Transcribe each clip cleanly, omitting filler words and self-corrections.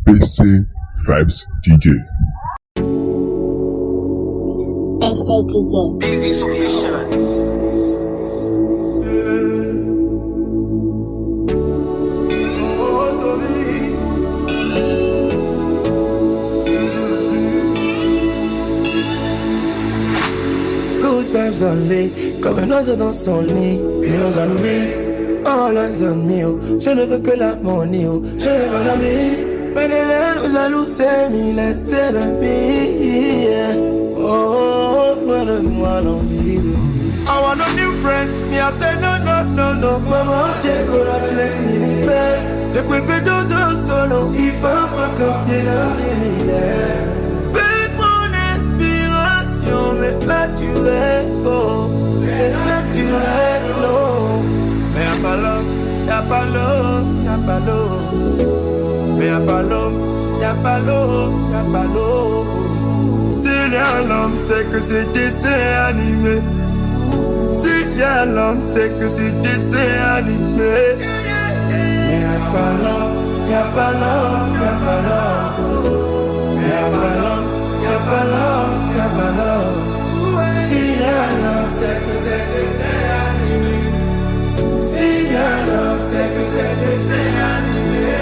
PC Vibes DJ. PC DJ. Easy solution. Good vibes only, comme un oiseau dans son lit. Ils nous ennuient, all eyes on me. Oh. Je ne veux que l'harmonie, oh. Je n'ai pas d'amis. Mais les laines jaloux, c'est mille, c'est l'ami. Oh, donne-moi l'envie. I want no new friends. Me, I say no, no, no, no. Maman, j'ai qu'on la clé, mini belle. Depuis que dodo solo, il va pas copier l'insimilaire. Mais naturel, oh, c'est naturel, oh. Mais y'a pas l'homme, y'a pas l'homme, y'a pas l'homme. Mais y'a pas l'homme, y'a pas l'homme, y'a pas l'homme. S'il y a l'homme, c'est que c'est dessin animé. S'il y a l'homme, c'est que c'est dessin animé. Mais y'a pas l'homme, y'a pas l'homme, y'a pas l'homme. Mais y'a pas l'homme. Y'a pas l'homme, y'a pas l'homme. S'il y a l'homme, c'est que c'est dessin animé. S'il y a l'homme, c'est que c'est dessin animé.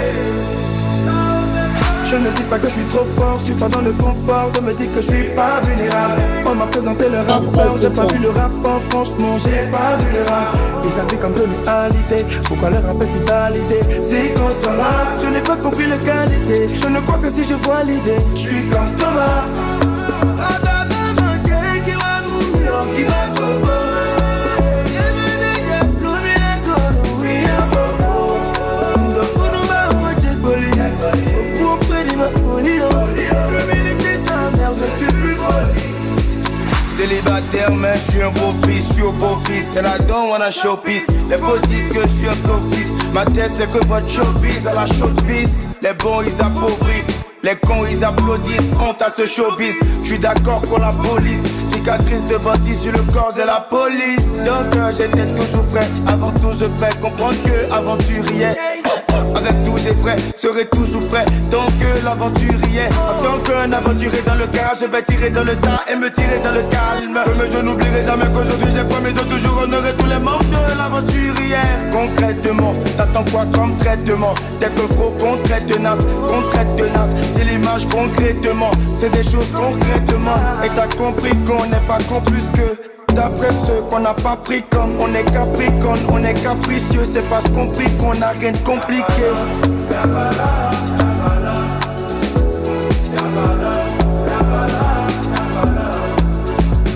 Je ne dis pas que je suis trop fort, je suis pas dans le confort de me dire que je suis pas vulnérable. On m'a présenté le rappeur, j'ai pas vu le rapport, franchement j'ai pas vu le rap. Ils habillent comme de l'humanité, pourquoi le rap est si validé, si consommable. Je n'ai pas compris la qualité, je ne crois que si je vois l'idée, je suis comme Thomas. Célibataire mais je suis un beau fils, je suis au beau fils. And I don't wanna show peace. Les beaux disent que je suis un sophiste. Ma tête c'est que votre showbiz à la showbiz. Les bons ils appauvrissent, les cons ils applaudissent. Honte à ce showbiz, je suis d'accord qu'on la police. Cicatrice de bâtisse sur le corps de la police. Donc j'étais toujours frais, avant tout je ferais comprendre que aventurier. Avec tous les frais, serai toujours prêt tant que l'aventurier. En tant qu'un aventurier dans le car, je vais tirer dans le tas et me tirer dans le calme. Mais je n'oublierai jamais qu'aujourd'hui j'ai promis de toujours honorer tous les membres de l'aventurière. Concrètement, t'attends quoi comme traitement? T'es que gros qu'on traite de nas, c'est l'image concrètement, c'est des choses concrètement. Et t'as compris qu'on n'est pas con plus que d'après ceux qu'on n'a pas pris comme. On est capricorne, on est capricieux. C'est parce qu'on prie qu'on n'a rien de compliqué.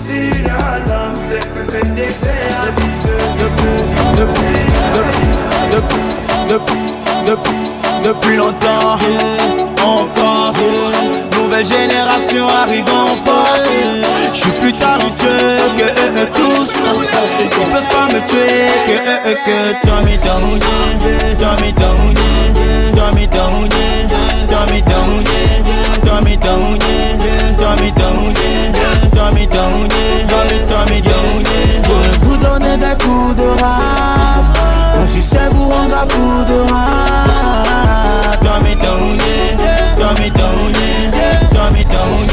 S'il y a l'homme, c'est que c'est des depuis longtemps, en France, nouvelle génération arrive en force. Je suis plus talentueux que eux tous. Ils peuvent pas me tuer que Tommy Tommy, Tommy Tommy, Tommy Tommy, Tommy Tommy, Tommy Tommy, Tommy Tommy, Tommy Tommy, Tommy Tommy. Pour vous donner des coups de rap, mon succès vous rendra fou de rap. Tommy Tommy, Tommy Tommy, Tommy Tommy,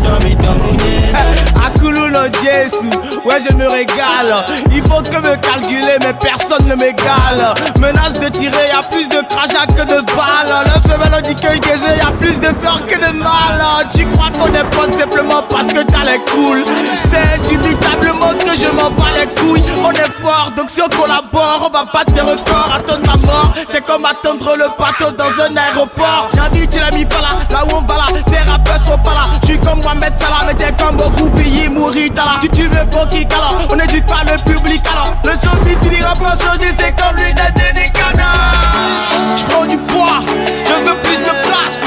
Tommy Tommy. Akululo Jesu, ouais je me régale. Il faut que me calculer mais personne ne m'égale. Menace de tirer, y'a plus de crachat que de balles. Le feu mélodie que je y'a plus de peur que de mal. Tu crois qu'on est potes simplement parce que t'as les cool. C'est indubitablement que je m'en bats les couilles. On est fort donc si on collabore, on va battre des records. Attendre ma mort, c'est comme attendre le bateau dans un aéroport. J'ai dit tu l'as mis là, là où on va là. Ces rappeurs sont pas là. Je suis comme Mohamed Salah, mais t'es comme beaucoup pays Mourita là. Tu veux pour qui alors? On éduque pas le public alors. Le showbiz il ira pas changer, c'est comme l'unité des canards. Je prends du poids, je veux plus de place.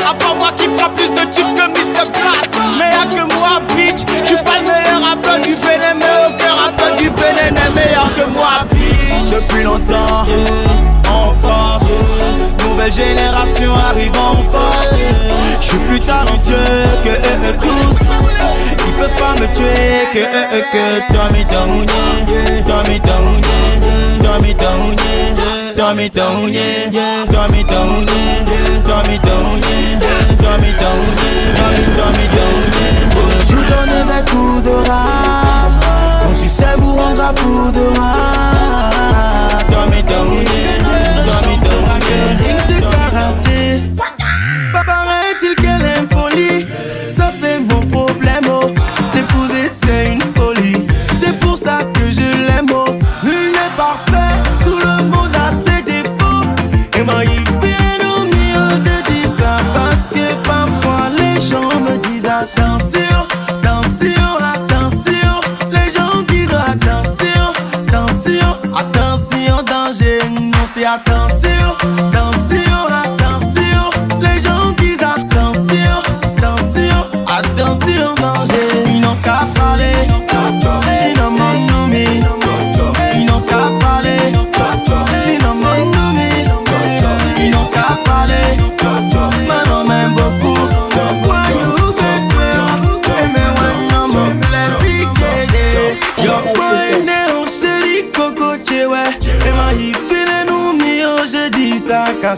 Avant moi qui fera plus de tubes que Mr. Place. Mais y'a que moi bitch, je suis pas le meilleur rappeur du Bénin. Mais aucun rappeur du Bénin est meilleur que moi bitch. Depuis longtemps, en France, nouvelle génération arrive en force. Je suis plus talentueux que eux tous. Ils peuvent pas me tuer que Tommy Tommy, Tommy Tommy, Tommy Tommy, Tommy Tommy, Tommy Tommy, Tommy Tommy.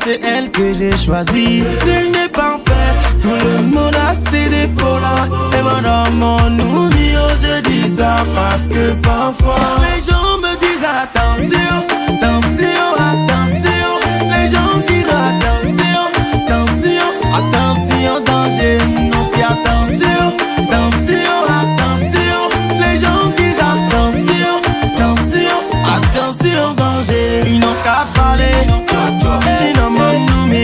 c'est elle que j'ai choisie. Nul n'est parfait, tout le monde a ses défauts là. Et madame, nous dit, oh je dis ça parce que parfois les gens me disent attention, attention, attention. Les gens disent attention, attention, attention, danger. Non c'est attention, attention, attention. Les gens disent attention, attention, attention, danger. Ils n'ont qu'à parler, ils n'ont pas nommé.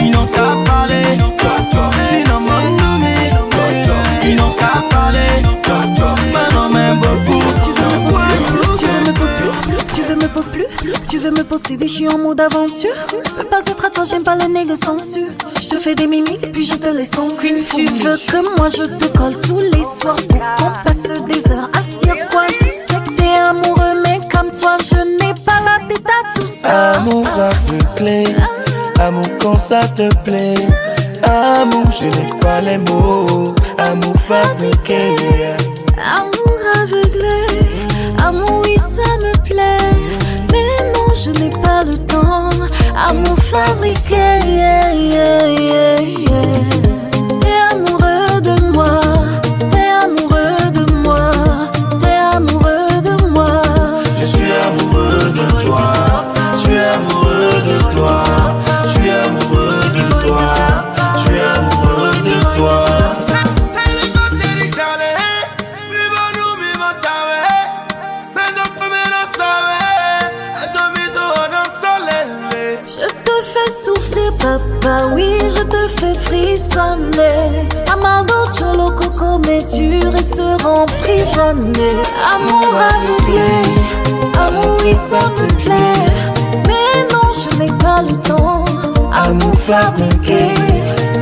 Ils n'ont qu'à parler, ils n'ont pas nommé. Ils n'ont qu'à parler, maintenant même beaucoup. Tu veux me posséder, je suis en mode aventure. Veux pas être à toi, j'aime pas le nez de censure. Je te fais des mimiques, puis je te laisse en vue. Tu veux que moi je te colle tous les soirs. On passe des heures à se dire quoi. Je sais que t'es amoureux, mais comme toi, je n'ai pas la tête à tout ça. Amour aveuglé, amour quand ça te plaît. Amour, je n'ai pas les mots. Amour fabriqué. Amour aveuglé, amour oui ça me plaît. Mais non, je n'ai pas le temps. Amour fabriqué, T'es amoureux de moi, t'es amoureux de moi, t'es amoureux de moi. Je suis amoureux de toi, je suis amoureux de toi, je suis amoureux de toi, je suis amoureux de toi. Je te fais souffrir, papa, oui, je te fais frissonner. Amado, cholo, coco, mais tu resteras emprisonné. Amour aveuglé, amour, oui, ça me plaît. Mais non, je n'ai pas le temps. Amour fabriqué,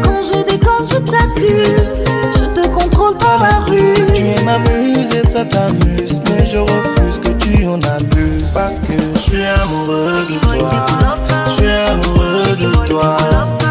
quand je déconne, je t'accuse. Je te contrôle dans la rue. Tu aimes m'amuser, ça t'amuse. Mais je refuse que tu en abuses. Parce que je suis amoureux de toi. Je suis amoureux de toi.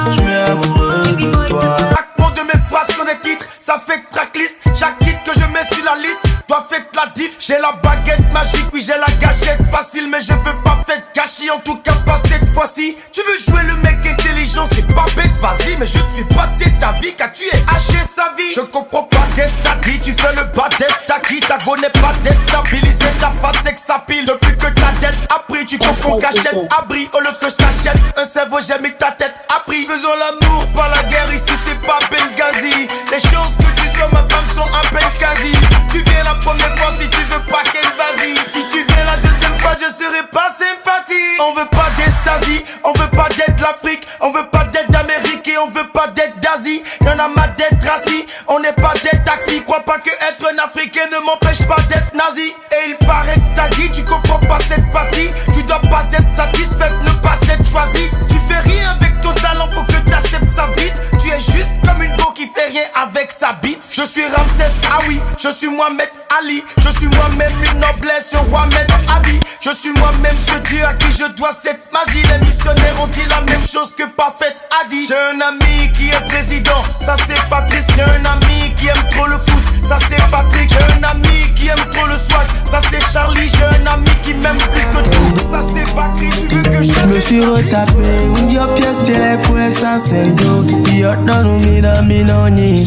Je suis amoureux de toi. Chaque de mes phrases sur des titres, ça fait tracklist. Chaque titre que je mets sur la liste doit faire la diff. J'ai la baguette magique, oui j'ai la gâchette facile. Mais je veux pas faire gâchis, en tout cas pas cette fois-ci. Tu veux jouer le mec intelligent, c'est pas bête, vas-y. Mais je ne suis pas de ta vie, car tu es haché sa vie. Je comprends pas qu'est-ce que t'as dit, tu fais le bas t'as qui. Ta go n'est pas déstabilisé, ta patte c'est que ça pile. Depuis que ta dette a pris, tu confonds cachette, abri. Au lieu que je t'achète un cerveau, j'ai mis ta tête à prix. Faisons l'amour, pas la guerre, ici c'est pas Benghazi. Les choses que tu sois ma femme sont à peine quasi. Tu viens la première fois, si tu veux pas qu'elle vas-y. Si tu viens la deuxième fois, je serai pas sympathique. On veut pas d'Estasie, on veut pas d'être l'Afrique. On veut pas d'être d'Amérique et on veut pas d'être d'Asie. Y'en a marre d'être assis, on n'est pas des taxis. Crois pas que être un Africain ne m'empêche pas d'être nazi. Et il paraît que t'as dit, tu comprends pas cette partie. Tu dois pas être satisfaite, ne pas être choisi. Tu fais rien avec ton talent, faut que t'acceptes ça vite. Tu es juste comme une go qui fait rien avec sa bite. Je suis Ramsès, ah oui, je suis Mohamed Ali. Je suis moi-même une noblesse, un roi maître à vie. Je suis moi-même ce Dieu à qui je dois cette magie. Les missionnaires ont dit la même chose que Parfait a dit. J'ai un ami qui est président, ça c'est Patrice. J'ai un ami qui aime trop le foot, ça c'est Patrick. J'ai un ami qui aime trop le swag, ça c'est Charlie. J'ai un ami qui m'aime plus que tout, ça c'est Patrick. Tu veux que je me suis retapé, un dio pièce télé pour les sancendo. Yo non mina minoni.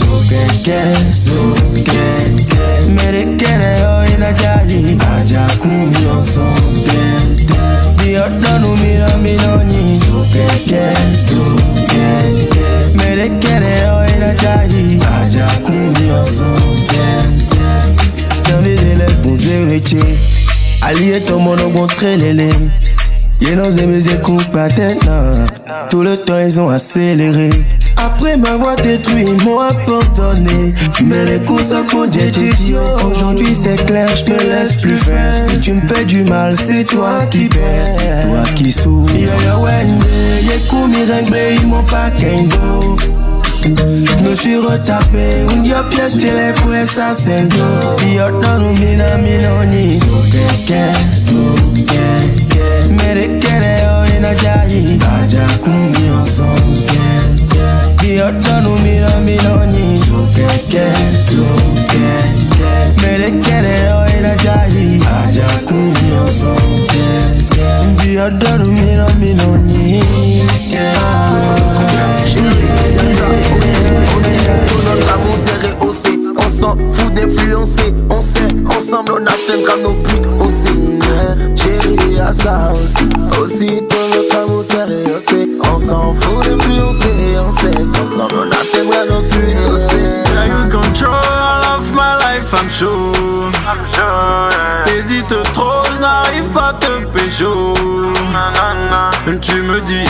Merekere yo ina jali, aja kumi ensemble. Yo non mina minoni. Merekere yo ina jali, aja kumi ensemble. Dans les délais pour zérecher, allié ton mono contre les. Y'a nos amis écoute pas tête, non. Tout le temps ils ont accéléré. Après m'avoir détruit, ils m'ont abandonné. Mais les coups sont pour Dieu. Aujourd'hui c'est clair, je me laisse plus faire. Si tu me fais du mal, c'est toi qui baisse, c'est toi qui souffre. Yo wende, y'a coups mi ils m'ont pas kendo. Je me suis retapé, un dio pièce télé pour les sancendo. Yo non mina minoni. Merekere yo ina jali, aja kumi ensemble. Yo non mina minoni. Merekere yo ina jali, aja kumi ensemble. Vie eu dormir a minonique. Notre amour s'est rehaussé, on s'en fout d'influencer. On sait, ensemble on atteindra nos buts aussi. Chérie, à ça aussi. Aussitôt notre amour s'est rehaussé, on s'en fout d'influencer. On sait qu'ensemble on atteindra nos buts aussi. Yeah, you control of my life, I'm sure. Hésite trop, je n'arrive pas à te pécho. Tu me dis yeah.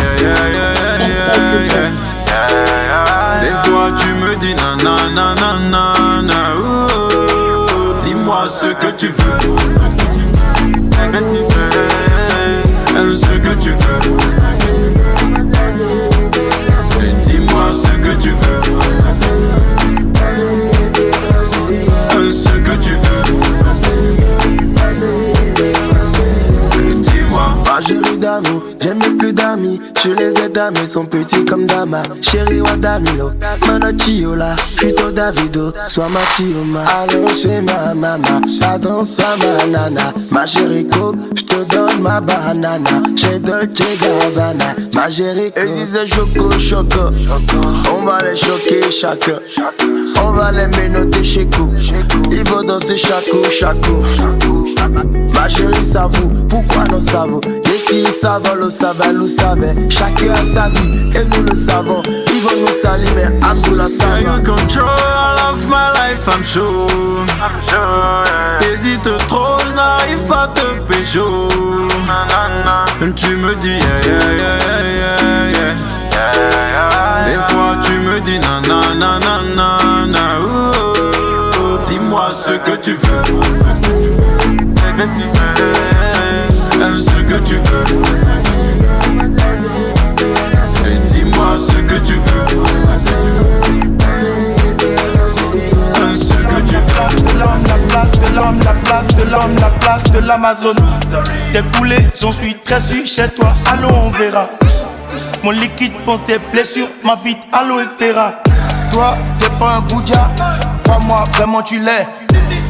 Des fois tu me dis nanana. Dis-moi ce que tu veux. Ce que tu veux. Dis-moi ce que tu veux. Ce que tu veux. Dis-moi. Ma chérie d'amour, j'ai même plus d'amis. Je les ai damés, sont petits comme Dama. Chérie Wadamilo, Manachiola, plutôt Davido, sois ma chioma. Allons chez ma maman, j'adore sois ma nana. Ma chérie Coke, j'te donne ma banana. Chez Dolce Gabbana, ma chérie Coke. Et si c'est choco, on va les choquer chacun. On va les menotter chez Kou. Ils vont danser chakou. Ma chérie s'avoue, pourquoi nous savons? Et si ils savent, le savent, nous savons. Chacun a sa vie, et nous le savons. Ils vont nous salir, mais Abdullah Sama. Yeah, you control of my life, I'm sure. Hésite trop, je n'arrive pas à te pécho. Tu me dis yeah. Des fois tu me dis nanana. Dis-moi ce que tu veux. Ce que tu veux. Et dis-moi ce que tu veux. Ce que tu veux. La place de l'Amazon. T'es coulé, j'en suis très sûr. Chez toi, allô, on verra. Mon liquide pense tes blessures, ma bite, aloe vera. Toi, t'es pas un goudja, crois-moi, vraiment tu l'es.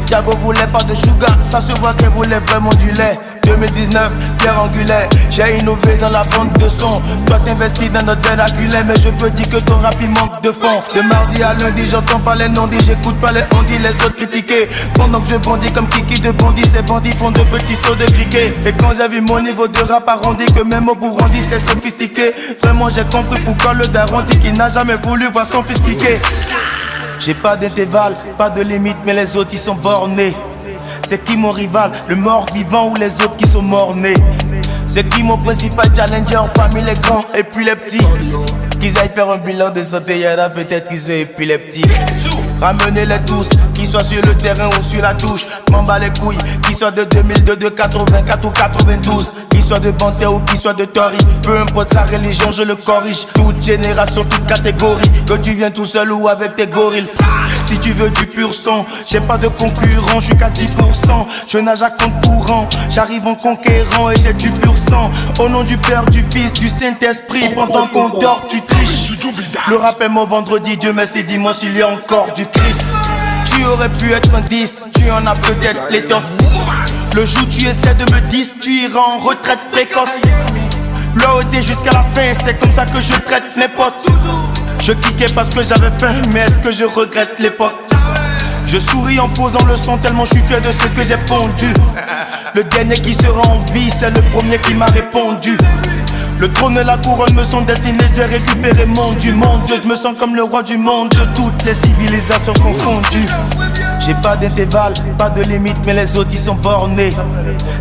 Diago voulait pas de sugar, ça se voit qu'elle voulait vraiment du lait. 2019, pierre angulaire, j'ai innové dans la vente de son. Toi t'investis dans notre vernaculaire, mais je peux dire que ton rap il manque de fond. De mardi à lundi, j'entends pas les non-dits, j'écoute pas les on-dit, les autres critiquer. Pendant que je bondis comme Kiki de Bondy, ces bandits font de petits sauts de cricket. Et quand j'ai vu mon niveau de rap arrondi, que même au Burundi c'est sophistiqué. Vraiment j'ai compris pourquoi le daron dit qu'il n'a jamais voulu voir son fils kicker. J'ai pas d'intervalle, pas de limite, mais les autres ils sont bornés. C'est qui mon rival, le mort vivant ou les autres qui sont morts-nés? C'est qui mon principal challenger parmi les grands et puis les petits? Qu'ils aillent faire un bilan de santé, y'en a peut-être qui sont épileptiques. Ramenez-les tous, qu'ils soient sur le terrain ou sur la touche. M'en bats les couilles, qu'ils soient de 2002, de 84 ou 92. Qu'ils soient de Banté ou qu'ils soient de Tory. Peu importe sa religion, je le corrige. Toute génération, toute catégorie. Que tu viennes tout seul ou avec tes gorilles. Si tu veux du pur sang, j'ai pas de concurrent, je suis qu'à 10%. Je nage à compte courant, j'arrive en conquérant et j'ai du pur sang. Au nom du Père, du Fils, du Saint-Esprit, pendant qu'on dort, tu triches. Le rap est mon vendredi, Dieu merci, dimanche il y a encore du Christ. Tu aurais pu être un 10, tu en as peut-être l'étoffe. Le jour tu essaies de me 10, tu iras en retraite précoce. L'OD jusqu'à la fin, c'est comme ça que je traite mes potes. Je kickais parce que j'avais faim, mais est-ce que je regrette l'époque? Je souris en posant le son tellement je suis fier de ce que j'ai pondu. Le dernier qui sera en vie, c'est le premier qui m'a répondu. Le trône et la couronne me sont destinés, j'ai récupéré mon Dieu. Mon Dieu, je me sens comme le roi du monde, de toutes les civilisations confondues. J'ai pas d'intervalle, pas de limite, mais les autres ils sont bornés.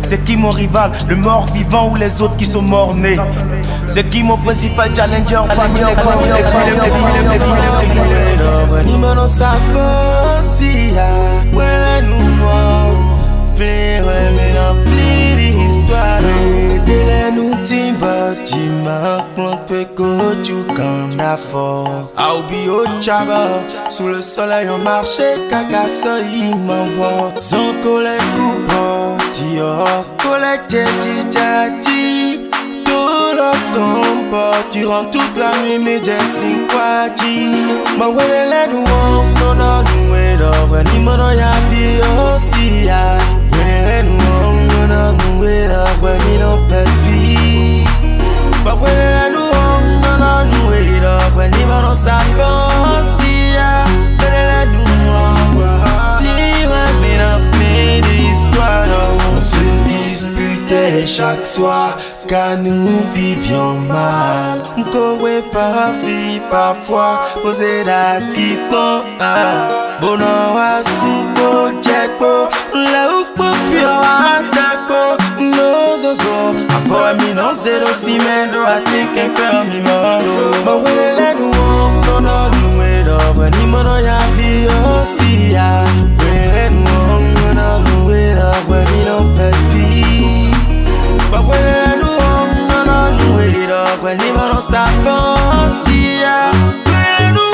C'est qui mon rival, le mort vivant ou les autres qui sont morts-nés? C'est qui mon principal challenger parmi les grands? Venimos nos sacosia, huele numo, fleure me na pli histoire. Dele nou timba, jima plante peko tu kanda fort. Aubi au chaba, sous le soleil on marchait, caca il m'envoie. Son collègue coupa, Dio, collègue djadji. Tu rentres toute la nuit, mais j'ai 5 quoi dit. Ma wele le douam, non non nous est d'or. Ni mon ya di aussi ya. Wele le douam, gonna move it up when you don't pet me. But when I do, I'm gonna move it up when you don't stop. See ya, when I do, dis moi mes l'histoire. On se disputait chaque soir car nous vivions mal. On courait par vie parfois, posé d'acquis bon. Bono a soupo checkpo, la upo pio a takpo. No zozo, avoa mi non zero cimento, I think I feel me malo. But when I let you on, no it up, when you mono ya be see ya. When I let you on, no it up, when you don't pet me. But when I let you on, no it up, when you mono sa see ya. When I let you on.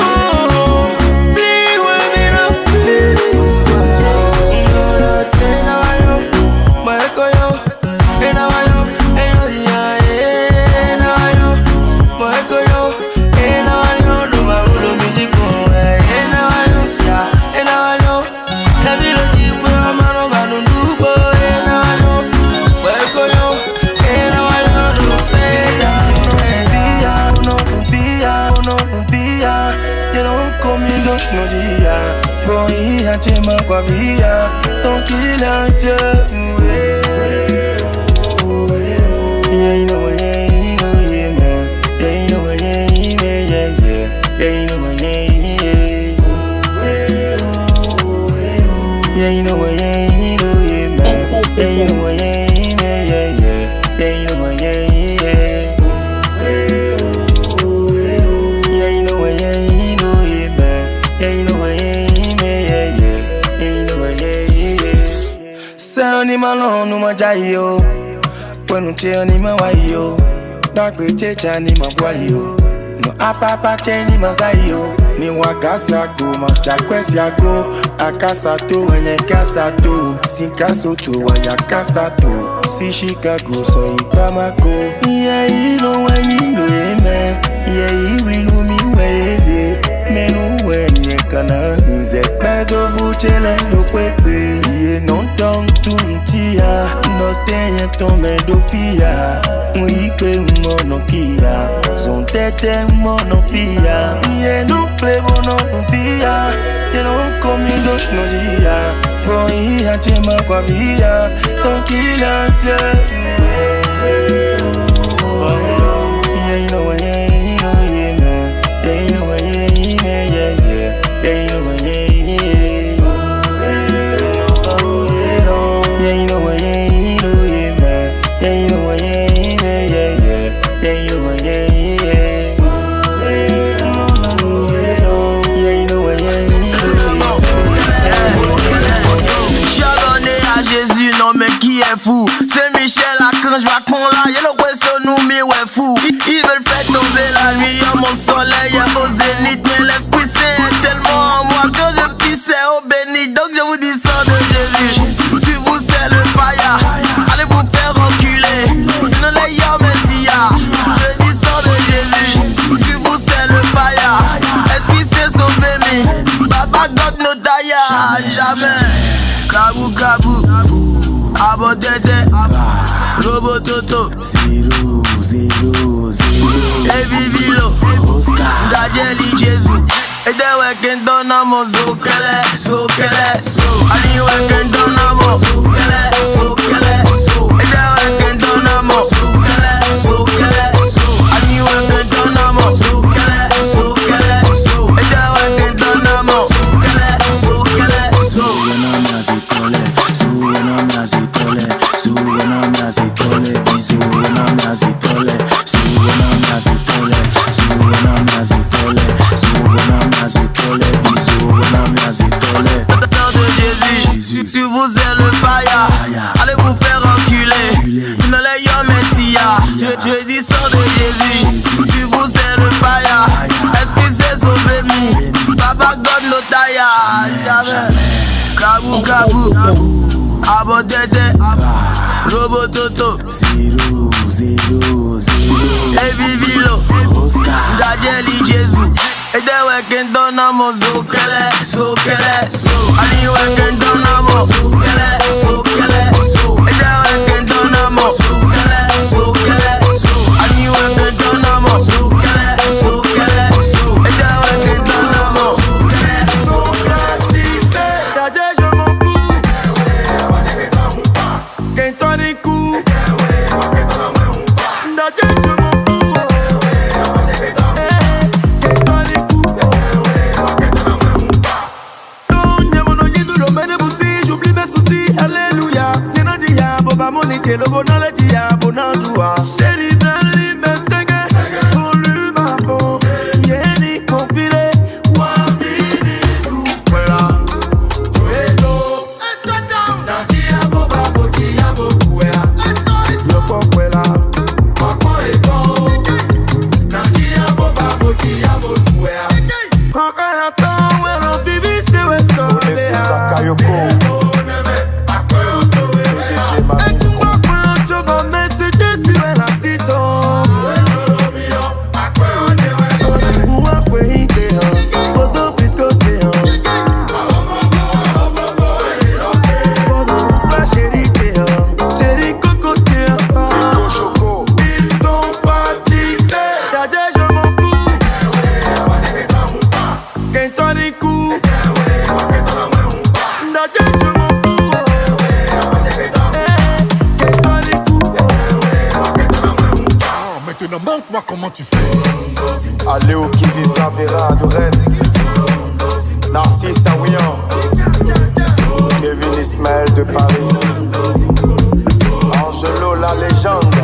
No dia, voy a chema kwa via, ton kilante. Yeah, you know what, yeah, man. Yeah, you know what, yeah, yeah. Yeah, you know what, yeah. Yeah, you know what, yeah, man. Yeah, you know what, yeah, yeah. Yeah, you know what, yeah. Ni malo no majayo, when you ni mawayo, dark with checha ni mavwalio, no apa ni mazayo, ni wakasa go masa kwesya go, akasa to wenye kasa to, sin kaso to waya kasa to, si Chicago so ipamako, yeah you know when you know amen, yeah you really know me where it menu wenye kana nze, bedo vuchele no kwepe, yeah non dong tumtia, no tenye tome do fia, muike monokia, son tete monofia, yeah no plebo no bia, yeah no comiendo no dia, poi a chema kwa via, ton kilante, yeah you know what, yeah man, yeah you know what, yeah. Yeah, you know what, yeah. Yeah, you know what, yeah, man. Yeah, you know what, yeah. Yeah, you know what, yeah. Yeah, you know what, yeah. Chardonnay à Jésus, non mais qui est fou? C'est Michel Archange, Vacon là, y'a le poisson nous, mais ouais fou. Ils veulent faire tomber la nuit, y'a mon soleil, y'a au zénith, mais l'esprit saint est tellement en moi que je pissais au béni. Donc je vous dis ça de Jésus. Si vous c'est le fire, allez vous faire reculer. Ne l'ayez messia. Je dis ça de Jésus. Si vous c'est le fire, esprit c'est sauvé me. Baba God no die, jamais. Kabou kabou, abodete, robototo, Zero. et vivilo, Dajeli Jésus. Et des week-ends donamo, zokele, so. Ani week-end donamo, zokele, so. Et des week-end donamo, zokele, so. Ani week-end donamo, zokele, so. Et des week-end donamo, zokele, so. Si vous êtes le fire, allez vous faire enculer. Ne l'ayez messia. Je dis ça de Jésus. Si vous êtes le fire, est-ce que c'est sauvé me? Baba God no die, jamais. Kabou, abodete, robototo, Zero. et vivilo, Dajeli Jésus. Et des week-ends donamo, zokele, so. Ani week-end donamo, zokele, so. Et des week-end Montre-moi comment tu fais. Aléo qui vivra Vera de Rennes, Narcisse Aouillan, Kevin Ismaël de Paris, Angelo la légende.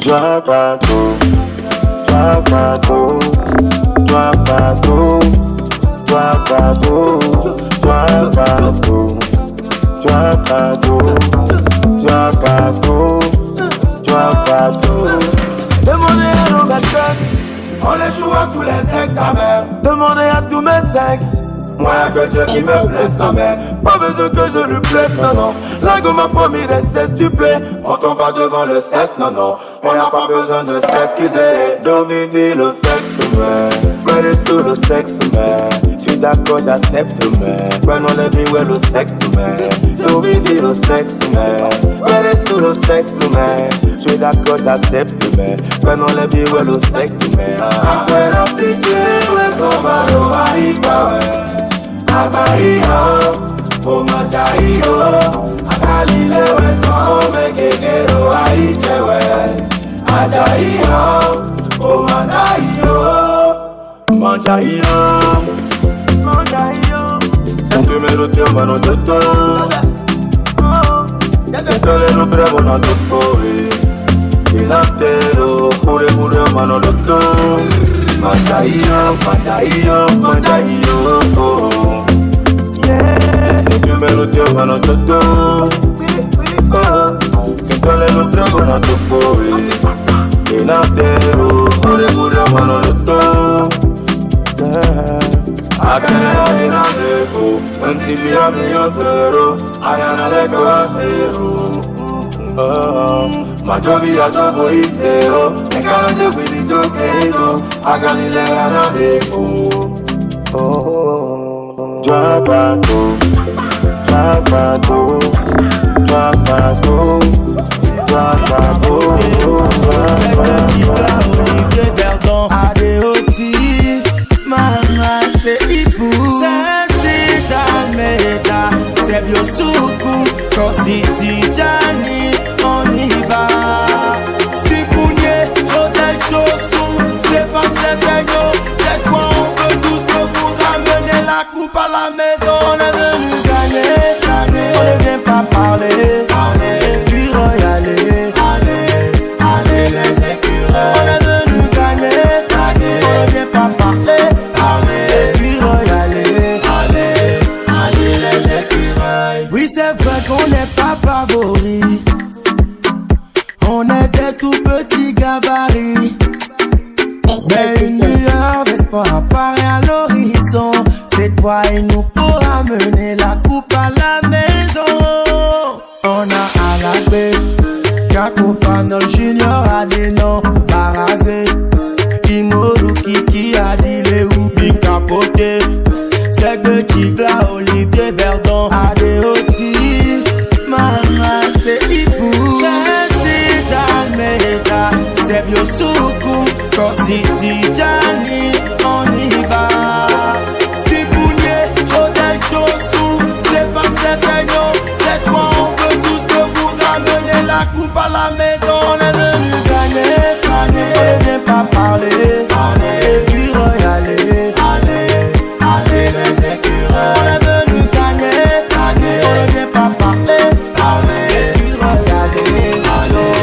Dwapato, dwapato, dwapato, dwapato, dwapato, dwapato, dwapato, dwapato. Demandez à nos belles fesses, on les joue à tous les sexes, sa mère. Demandez à tous mes sexes, moi que Dieu qui me blesse, sa mère. Pas besoin que je lui plaise, non, non. La gomme m'a promis des cesses, tu plais. On tombe pas devant le cesse, non, non. On n'a pas besoin de s'excuser. Dominer le sexe, mais connais sous le sexe, mais je suis d'accord, j'accepte, mais prenons les billes, ouais, le sexe, mais dominer le sexe, mais connais sous le sexe, mais je suis d'accord, j'accepte, mais prenons les billes, ouais, le sexe, mais après la cité, ouais, on va l'oreille, ouais. Abaïo, oh Majaïo, Akalile we son mekekero aichewe. Ajaïo, oh Majaïo, Majaïo, Majaïo. Tu me lo teo mano toto, te lo brevo na toto. Ilantero, pure mano toto. Majaïo, Majaïo, Majaïo. Que me lo teo mano toto, que tole lo traigo na tu poe. Inatero, pure mano toto. Akana ina leko, nsibia miyotero, ayana leko asero. Majovi ya tobo isero, ekana je kwili tokezo, akanile ana leko. Dwapato, dwapato, dwapato, dwapato, Olivier Verdon, Adeoti, Mama c'est Ibu, c'est Almeida, c'est Biosuku, Korsiti Jani, on y va. Stipounier, Hotel Tosu, c'est pas très seigneur, c'est toi on veut tous que vous ramener la coupe à la maison. On est venu gagner, gagner, on ne vient pas parler, parler, et puis royaler, aller, aller les écureuils. On est venu gagner, gagner, on ne vient pas parler, parler, et puis royaler, aller, aller les écureuils. Oui c'est vrai qu'on n'est pas favoris, on est des tout petits gabarits. Mais une lueur d'espoir apparaît à l'horizon. Cette fois il nous faut ramener la coupe à la maison. On a Alabé, Kakofano Junior Adeno, Barazé, Imoru Kiki Adile Oubi Capoté, c'est petit là Olivier Verdon, Adeoti, Mama c'est Ibu, c'est Almeida, c'est Biosuku, Korsiti Jani, on y va. Stipounier, Hotel Tosu, c'est pas très seigneur, c'est toi on veut tous que vous ramenez la coupe à la maison. On est venu gagner, gagner, on ne vient pas parler, parler, et puis royaler, aller, aller les écureuils. On est venu gagner, gagner, on ne vient pas parler, parler, et puis royaler, aller,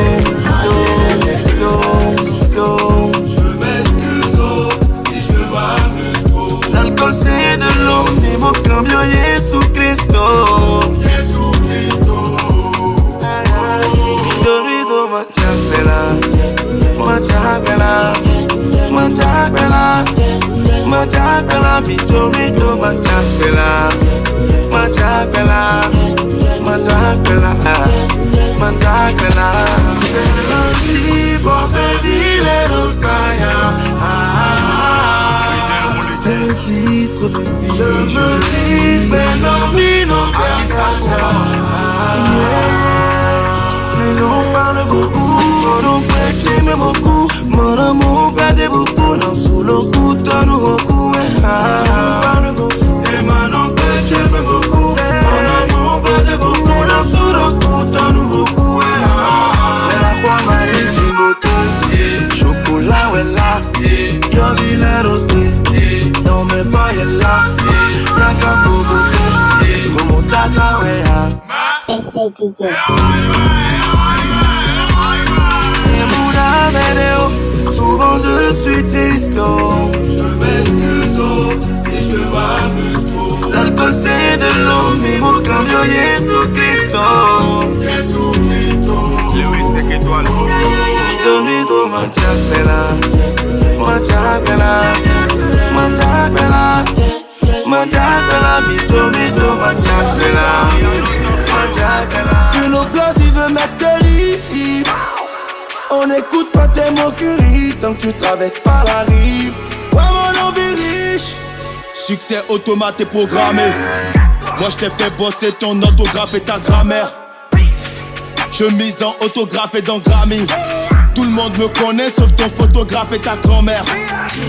aller les écureuils. Je m'excuse, oh, Manjapela, Manjapela, mito, mito, Manjapela, Manjapela, Manjapela, Manjapela. C'est la vie, bon, baby, les Rosaya. C'est le titre de vie. Je me dis, ben non, non, mais on parle beaucoup, on prête même beaucoup. Mon amour fait des bouffons, non sous le coup, t'as nous beaucoup. On parle beaucoup, et maintenant prête même beaucoup. Mon amour fait des bouffons, non sous le coup, t'as nous beaucoup. Mais la foi m'a ici beauté, chocolat ouais là, yo vi l'éroté, dans mes bails là, y'a qu'à beaucoup, comme mon tata ouais là. SADJ. Souvent je suis triste, je m'excuse si je m'amuse trop. L'alcool c'est de l'eau, mais mon cambio Jésus Cristo. Louis c'est que toi le mito, Manjapela, Manjapela, Manjapela, Manjapela, mito, Manjapela, Manjapela. Sur nos places il veut mettre des rives. On n'écoute pas tes moqueries tant que tu traverses pas la rive. Ouais, mon envie riche. Succès automate et programmé. Moi je t'ai fait bosser ton orthographe et ta grammaire. Je mise dans autographe et dans Grammy. Tout le monde me connaît sauf ton photographe et ta grand-mère.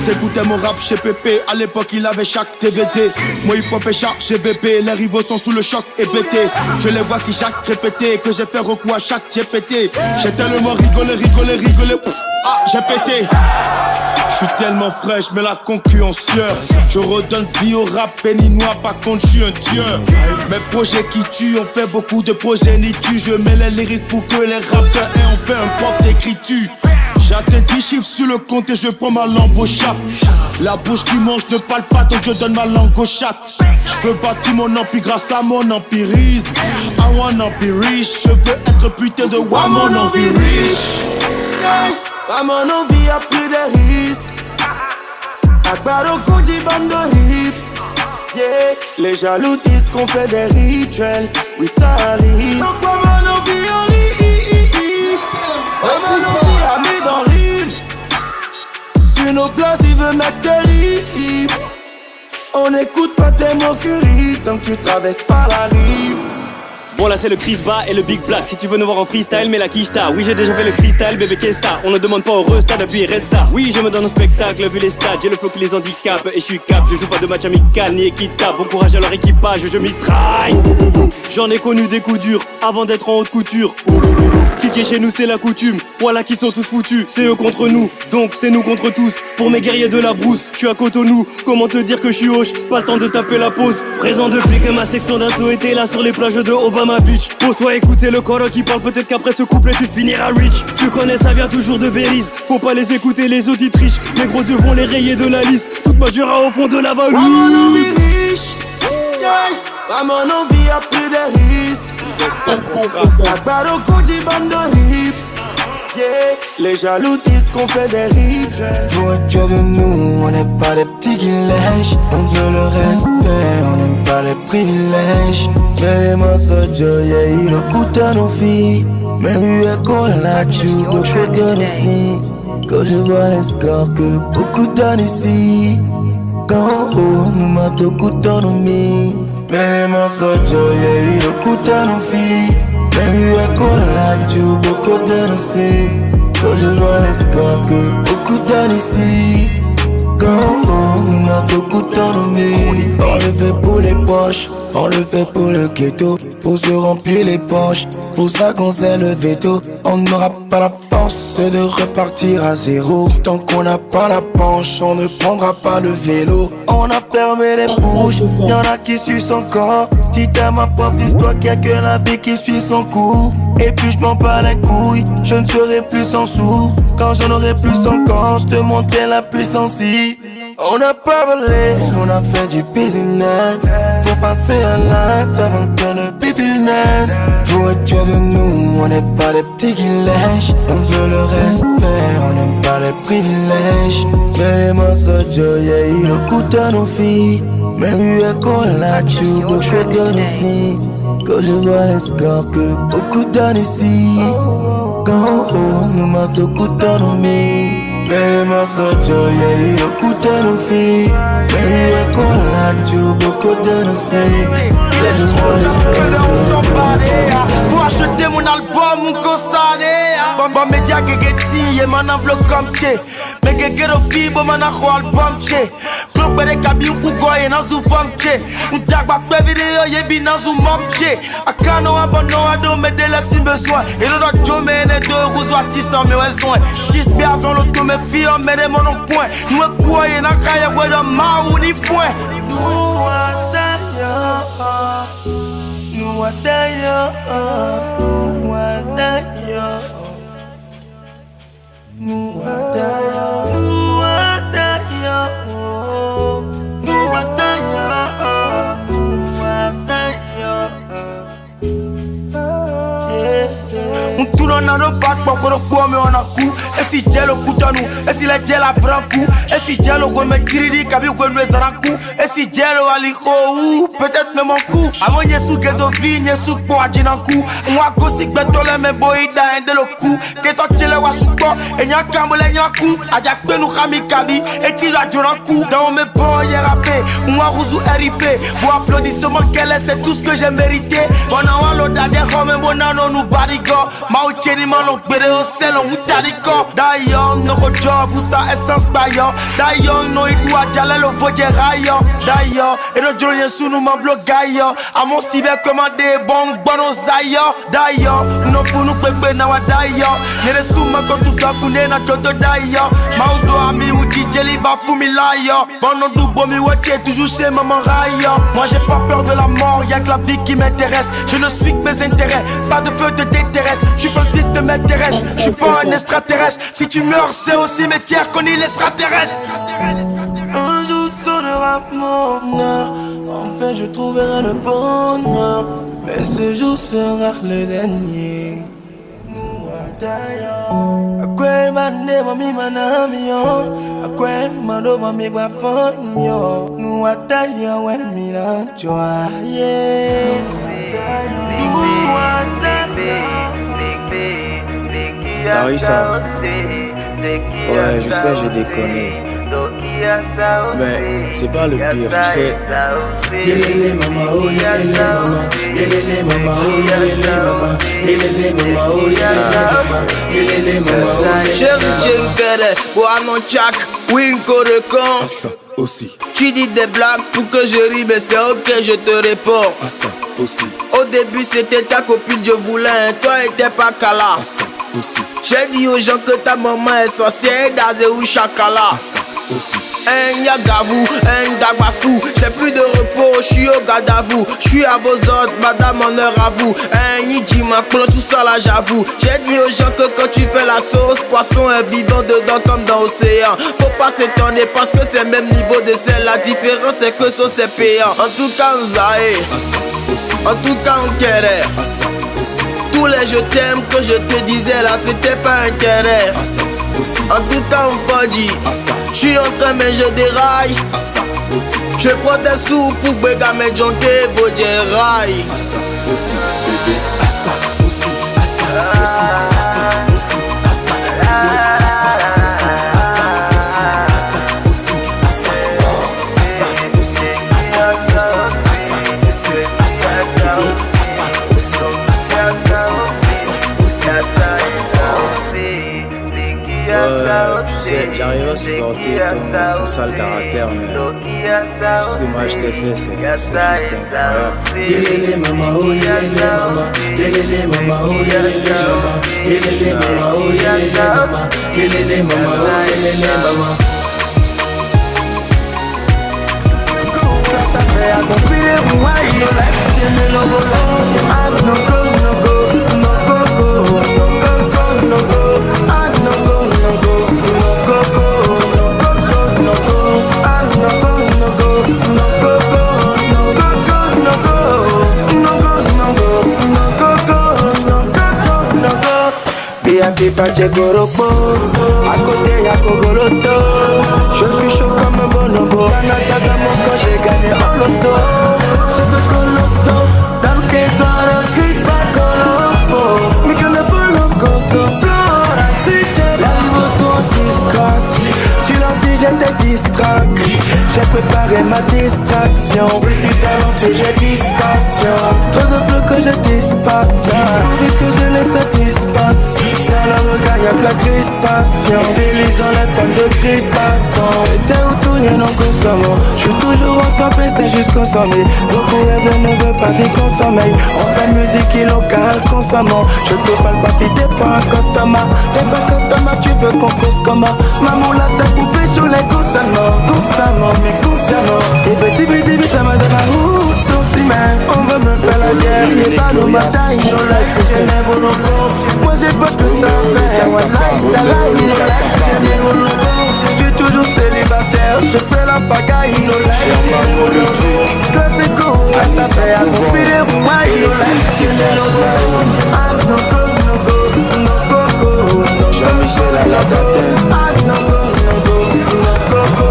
T'écoutais mon rap chez Pépé, à l'époque il avait chaque TVT. Moi hip hop et chaque GBP, les rivaux sont sous le choc et pété. Je les vois qui chaque répété, que j'ai fait recours à chaque GPT. J'ai tellement rigolé, ah j'ai pété. Je suis tellement fraîche, mais la concurrence sueur. Je redonne vie au rap béninois, par contre je suis un dieu. Mes projets qui tuent, on fait beaucoup de progéniture. Je mets les lyrics pour que les rappeurs aient on fait un prof d'écriture. J'atteins 10 chiffres sur le compte et je prends ma langue au chape. La bouche qui mange ne parle pas donc je donne ma langue au chat. Je veux bâtir mon empire grâce à mon empirisme. I wanna be rich, je veux être putain de wa mon envie riche. À mon envie y'a plus de risques. Akbaro Koji Bandorip. Yeah, les jaloux disent qu'on fait des rituels. Oui ça arrive. Donc à mon envie on rit. À mon envie a mis dans rime. Sur nos places il veut mettre des rives. On n'écoute pas tes moqueries tant que tu traverses pas la rive. Bon là c'est le Chris Ba et le Big Black. Si tu veux nous voir en freestyle, mets la quicheta. Oui j'ai déjà fait le freestyle, bébé Kesta. On ne demande pas au resta depuis resta. Oui je me donne un spectacle, vu les stades. J'ai le flow qui les handicape et je suis cap. Je joue pas de match amical ni équitable. Bon courage à leur équipage, je mitraille. J'en ai connu des coups durs avant d'être en haute couture. Kicker chez nous c'est la coutume. Voilà qui sont tous foutus, c'est eux contre nous. Donc c'est nous contre tous. Pour mes guerriers de la brousse, je suis à Cotonou. Comment te dire que je suis hoche, pas le temps de taper la pause. Présent depuis que ma section d'assaut était là sur les plages de Obama Beach. Pose-toi écouter le coro qui parle, peut-être qu'après ce couplet tu finiras rich. Tu connais ça vient toujours de Belize. Faut pas les écouter, les autres ils trichent. Les gros yeux vont les rayer de la liste. Toute ma jura au fond de la valise. À mon envie riche. À mon envie y'a plus de risques. Akbaro Koji Bandorip. Yeah, les jaloux disent qu'on fait des rituels. Pour être fiers de nous, on n'est pas les petits qui lèchent. On veut le respect, on n'aime pas les privilèges. Mais les mensonges, yeah, ils le coûtent à nos filles. Même lui est qu'on l'a tué, beaucoup de aussi. Quand je vois les scores que beaucoup donnent ici. Quand haut, nous matons beaucoup d'autonomie. Mais les mensonges, yeah, ils le coûtent à nos filles. Même lui est qu'on l'a tué, beaucoup de aussi. Quand je vois les scores que beaucoup donnent ici. Quand nous matons beaucoup d'autonomie. On le fait pour les poches, on le fait pour le ghetto. Pour se remplir les poches, pour ça qu'on sait le veto. On n'aura pas la force de repartir à zéro. Tant qu'on n'a pas la penche, on ne prendra pas le vélo. On a fermé les bouches, y'en a qui suivent encore. Si t'aimes ma propre histoire, qu'il y a que la vie qui suit son cours. Et puis je m'en bats les couilles, je ne serai plus sans sous. Quand j'en aurai plus encore, je te montrerai la puissance. On n'a pas volé, on a fait du business. Faut passer à l'acte avant que le business. Faut être fier de nous, on n'est pas les petits qui lèchent. On veut le respect, on n'aime pas les privilèges. Mais les morceaux de joie, il écoute à nos filles. Même eu qu'on l'a tué, beaucoup de aussi. Quand je vois les scores que beaucoup donnent ici. Quand nous mentons beaucoup de nos mis. Mais les morceaux de joie, il écoute à nos filles. Même eu qu'on l'a tué, beaucoup de nos filles. Je vois les scores. Pour acheter mon album, mon consané. Bon média gegeti, et mon enveloppe comme t'es. Mais gegero fibo, mon album t'es. Club de Kabi ou Goye, dans une femme t'es. Nous t'agbak pe vidéo, yé bin dans une mom t'es. Akano abono ado, mais de la si besoin. Et le doc Jomene de Rousseau à 10 ans, mais ouais, soin. 10 biazons, l'autre mes filles, mais des mon point. Nous croyons, n'a qu'à y avoir de ma ou ni foin. Nous ataillons, nous ataillons. Nous ataillons, nous ataillons, nous ataillons, nous ataillons. On tourne dans nos pattes pour qu'on le mais on a coup. Et si j'ai le coup à nous, et si les gels a vrai coup. Et si j'ai le remède kiridi, kabi ou nous est un coup. Et si j'ai le aliko, peut-être même un coup. A mon yesu gezo vi, yesu pour agir un coup. Moi, gossip, betole, mais boy, d'un de le coup. Que toi, tu le vois sous toi, et y'a un cambo, y'a un coup. A jak pe nous rami kabi, et tu l'as joué un coup. Dans mes boys, y'a rappé, moi, rousou RIP. Pour applaudissement, qu'elle est, c'est tout ce que j'ai mérité. Bon, on a l'autre, y'a Rome, bon, on nous barigo. Maucheni malon gbere o selon ou tariko. D'ailleurs, no job ou sa essence bayo. D'ailleurs, no idua jale lo voje rayo. D'ailleurs, et no journée sous nous m'en blogayo. A mon cyber commandé bon bono zayo. D'ailleurs, no fou nous pepe na wa d'ailleurs. Yere souma quand tout a kune na choto d'ailleurs. Maudo ami ou DJ li ba fumi layo. Bon non du bon mi wache toujours chez maman rayo. Moi j'ai pas peur de la mort, y'a que la vie qui m'intéresse. Je ne suis que mes intérêts, pas de feu te t'intéresse. Je suis pas le fils de m'intéresse, je suis pas un extraterrestre. Si tu meurs, c'est au cimetière qu'on y l'extraterrestre. Un jour sonnera mon heure, enfin je trouverai le bonheur. Mais ce jour sera le dernier. Akwe mane mami manamio, akwe mando mami bafonio. Nous ataillons ouais milanchoa, yeah. Larissa, ouais, je sais, j'ai déconné. Mais c'est pas le pire, tu sais. Yelele mama, oh yelele mama, yelele mama, oh yelele mama, yelele mama, oh yelele mama. Chérie Jenkere, Boano Chak, Winko de con. Ah ça aussi. Tu dis des blagues pour que je rie, mais c'est ok, je te réponds. Ah ça aussi. Au début c'était ta copine, je voulais un, toi était pas cala. Ah ça aussi. J'ai dit aux gens que ta maman est sorcière, d'Azé ou Chakala. Ah ça aussi. Un Yagavou, un Dagbafou. J'ai plus de repos, je suis au Gadavou. Je suis à vos ordres, madame en heure à vous. Un Nidjima, tout ça là j'avoue. J'ai dit aux gens que quand tu fais la sauce, poisson est vivant dedans comme dans l'océan. Faut pas s'étonner parce que c'est le même niveau de sel. La différence c'est que sauce est payant. En tout cas Nzae, en tout cas Nkere. Tous les je t'aime que je te disais là c'était pas intérêt. En tout cas Mfodi, je suis en train mais je déraille. Je prends des sous pour béga mes jonquets Bodjeraï. Assa aussi, bébé. Assa aussi, assa aussi, assa aussi, assa bébé. Assa aussi, assa aussi, assa aussi, assa oh. Assa aussi, assa aussi, assa aussi, assa bébé. Assa aussi, assa aussi, assa aussi, assa oh. Tu sais, j'arrive à supporter ton sale caractère, mais tout ce que moi je t'ai fait, c'est juste incroyable. Yelele mama, oh yelele mama, yelele mama, oh yelele mama, yelele mama, oh yelele mama, yelele mama, oh yelele mama. y'a FIFA Tchekoropo. À côté y'a Kogoloto. Je suis chaud comme un bonobo. Canada dans mon corps, j'ai gagné en loto. Je veux Coloto. Dans le territoire, Chris va Colombo. Mais que le Bolongo s'offre la cité. La niveau sont disgrâce. Sur l'ordi j'étais distract. J'ai préparé ma distraction. Petit talentueux, j'ai dispassion. Trop de flots que je dispatche. Envie que je les satisfasse. Dans le regard y'a que la crispation. Intelligent les femmes de crispation. T'es où tout rien en consommant. J'suis toujours en frappé, c'est juste consommé. Beaucoup rêve ne veut pas dire qu'on sommeille. On fait musique illocale, consommant. Je te parle pas si t'es pas un customer. T'es pas customer, tu veux qu'on cause comment. Maman là c'est poupée sur les constamment. Constamment, mais consciemment. Et petit bidi bita ma de ma route. Donc si même on veut me faire la guerre. Y'a pas nos batailles, nos likes. J'ai mes bonobos. Moi j'ai pas que ça à faire. Moi like, ta like, no like. J'ai mes bonobos. Je suis toujours célibataire. Je fais la pagaille, no like. J'ai mes bonobos. Classico, à sa paix. À mon filet, roumaille, no like. J'ai mes bonobos. Ah no go, no go, no go go. Jean-Michel à la dentelle. Ah no go, no go, no go go.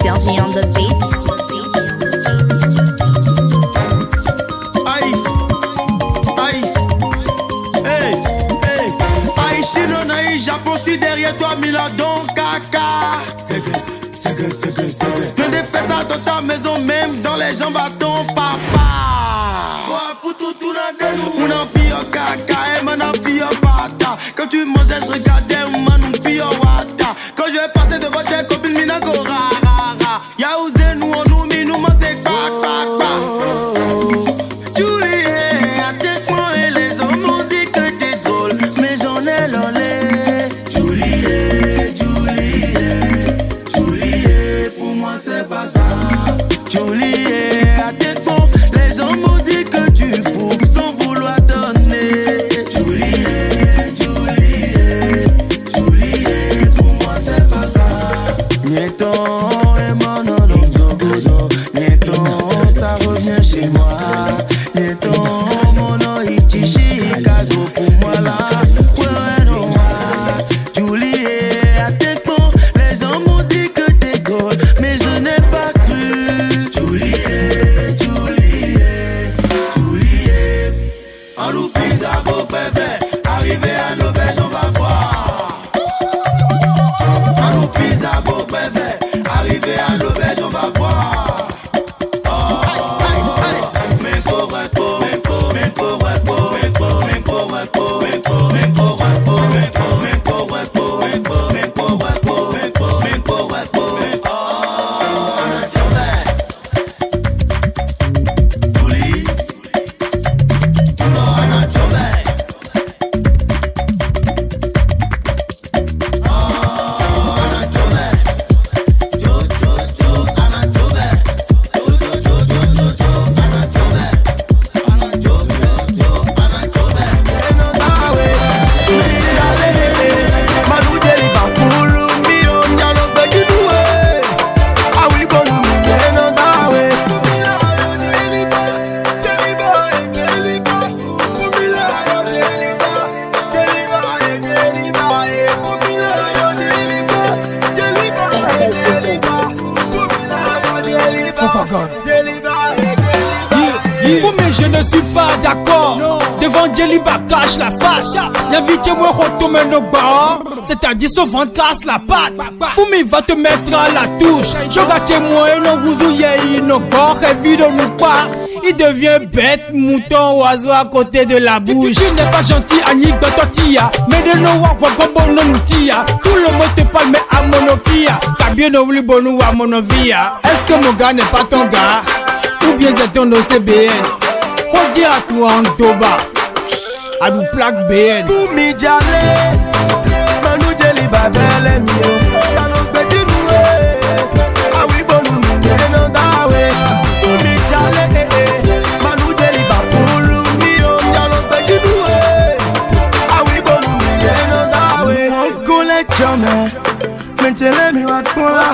Sergi on the beat. Aïe, aïe, hey, hey, aïe, Chino naï, Japon, suis derrière toi, Miladon, caca. C'est que. Viens de faire ça dans ta maison, même dans les jambes à ton papa. Mon empire caca et mon empire pata. Quand tu mangeais, je regardais mon empire wata. Quand je vais passer devant tes copines, minago rara. Y'a osé nous, on nous mis, nous c'est quoi. Julie, à tes points et les hommes m'ont dit que t'es drôle, mais j'en ai l'olé. Julie, pour moi c'est pas ça. Julie, à tes points, les hommes m'ont dit que tu bouffes sans vouloir donner. Julie, pour moi c'est pas ça. Nieton et mon onogodo, Nieton ça revient chez moi. Nieton mon oichi Chicago pour moi là. Ouais non Julie à tes cons, les gens m'ont dit que t'es gold, mais je n'ai pas cru. Julie, en nous pizza beau préfet, arrivé à l'auberge on va voir. En nous pizza beau préfet, arrivé à l'auberge on va voir. Mais je ne suis pas d'accord. Devant Djeliba cache la face. Y'invite moi retourner nos bars. C'est-à-dire ce ventre casse la patte. Fumi va te mettre à la touche. Joga chez moi et non vous ouillez nos corps et vide nous pas. Il devient bête, mouton, oiseau à côté de la bouche. Tu n'es pas gentil, Annick dans toi tia. Mais de nos wagwagombo non nous tia. Tout le monde te parle mais à monopia. T'as bien oublié bonou à monovia. Est-ce que mon gars n'est pas ton gars? Ou bien c'est ton OCBN? Faut dire à toi en Toba. À nous plaque BN. Pour m'y aller, Manu Djeliba belle et mio. Y'a nos petits noués. Ah oui, bon nous nous dawe. Pour m'y aller, Manu Djeliba pour l'oumio. Y'a nos petits noués. Ah oui, bon nous dawe. Collect jamais. Mentele mi wat pour la.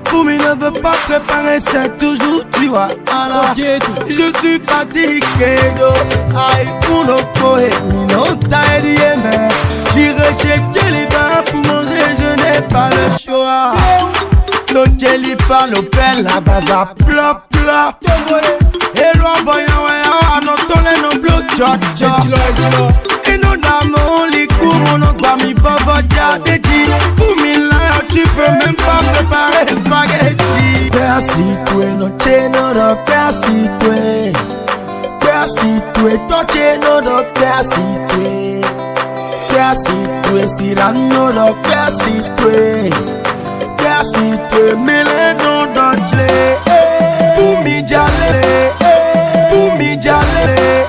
Pour m'y ne veux pas préparer, c'est toujours tu vois. Je suis fatigué, aïe pour le poète, non t'as dit mais j'irai chez Jellyba pour manger, je n'ai pas le choix. Le Jellyba, l'opelle, la base à plat plat. Et l'envoyant, à notre lait, non bleu, tcha. Et nos dames, les coups, mon oncle, mi papa, t'es dit. Pour mille là, tu peux même pas préparer spaghetti. Persitoué, no cheno, no persitoué. Persitoué, ton cheno, no persitoué. Persitoué, Cyrano, no persitoué. Persitoué, mille non d'entrée. Pour m'y jaller, pour m'y jaller,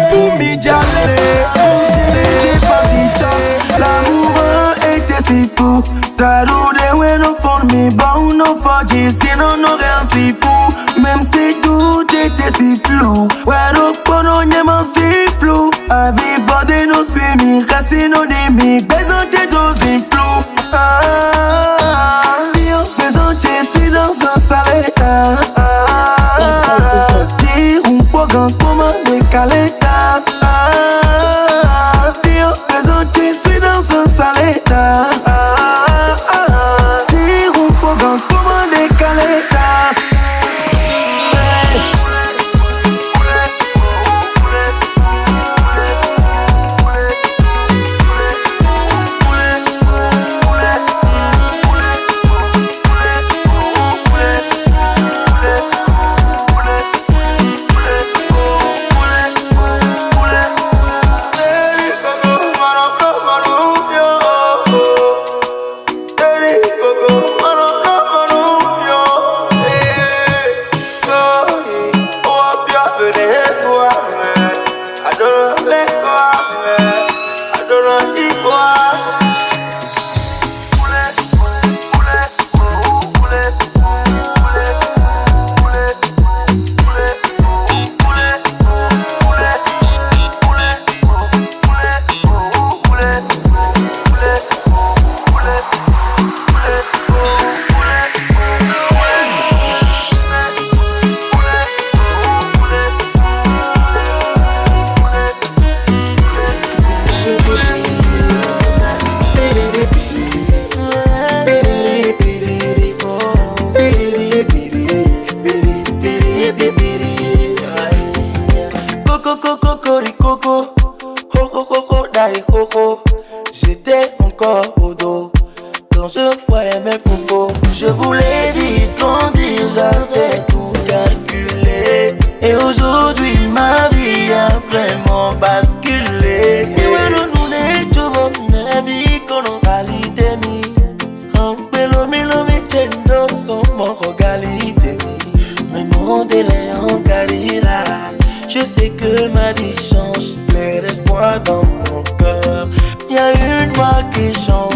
pour m'y jaller. J'ai pas si tard, l'amour était si fou. T'as roulé, ouais, no fond, mais bon, no pas sinon no rien si fou. Même si tout était si flou, ouais, no pono, nyama si flou. A vivre de nos semi, racines, nos demi, besoin de dosi flou. Je suis dans un salé. Dire un programme comment décaler. Je suis dans un salé. Dire un programme comment décaler. J'étais encore au dos quand je voyais mes fofos. Je voulais vite grandir, j'avais tout calculé. Et aujourd'hui ma vie a vraiment basculé. Et ouais, nous n'est toujours ma vie qu'on a validé. En pelo milo mi chendo somos regalité. Mais mon délai en carrière, je sais que ma vie change. Plein d'espoir dans mon cœur. Y'a une voix qui chante.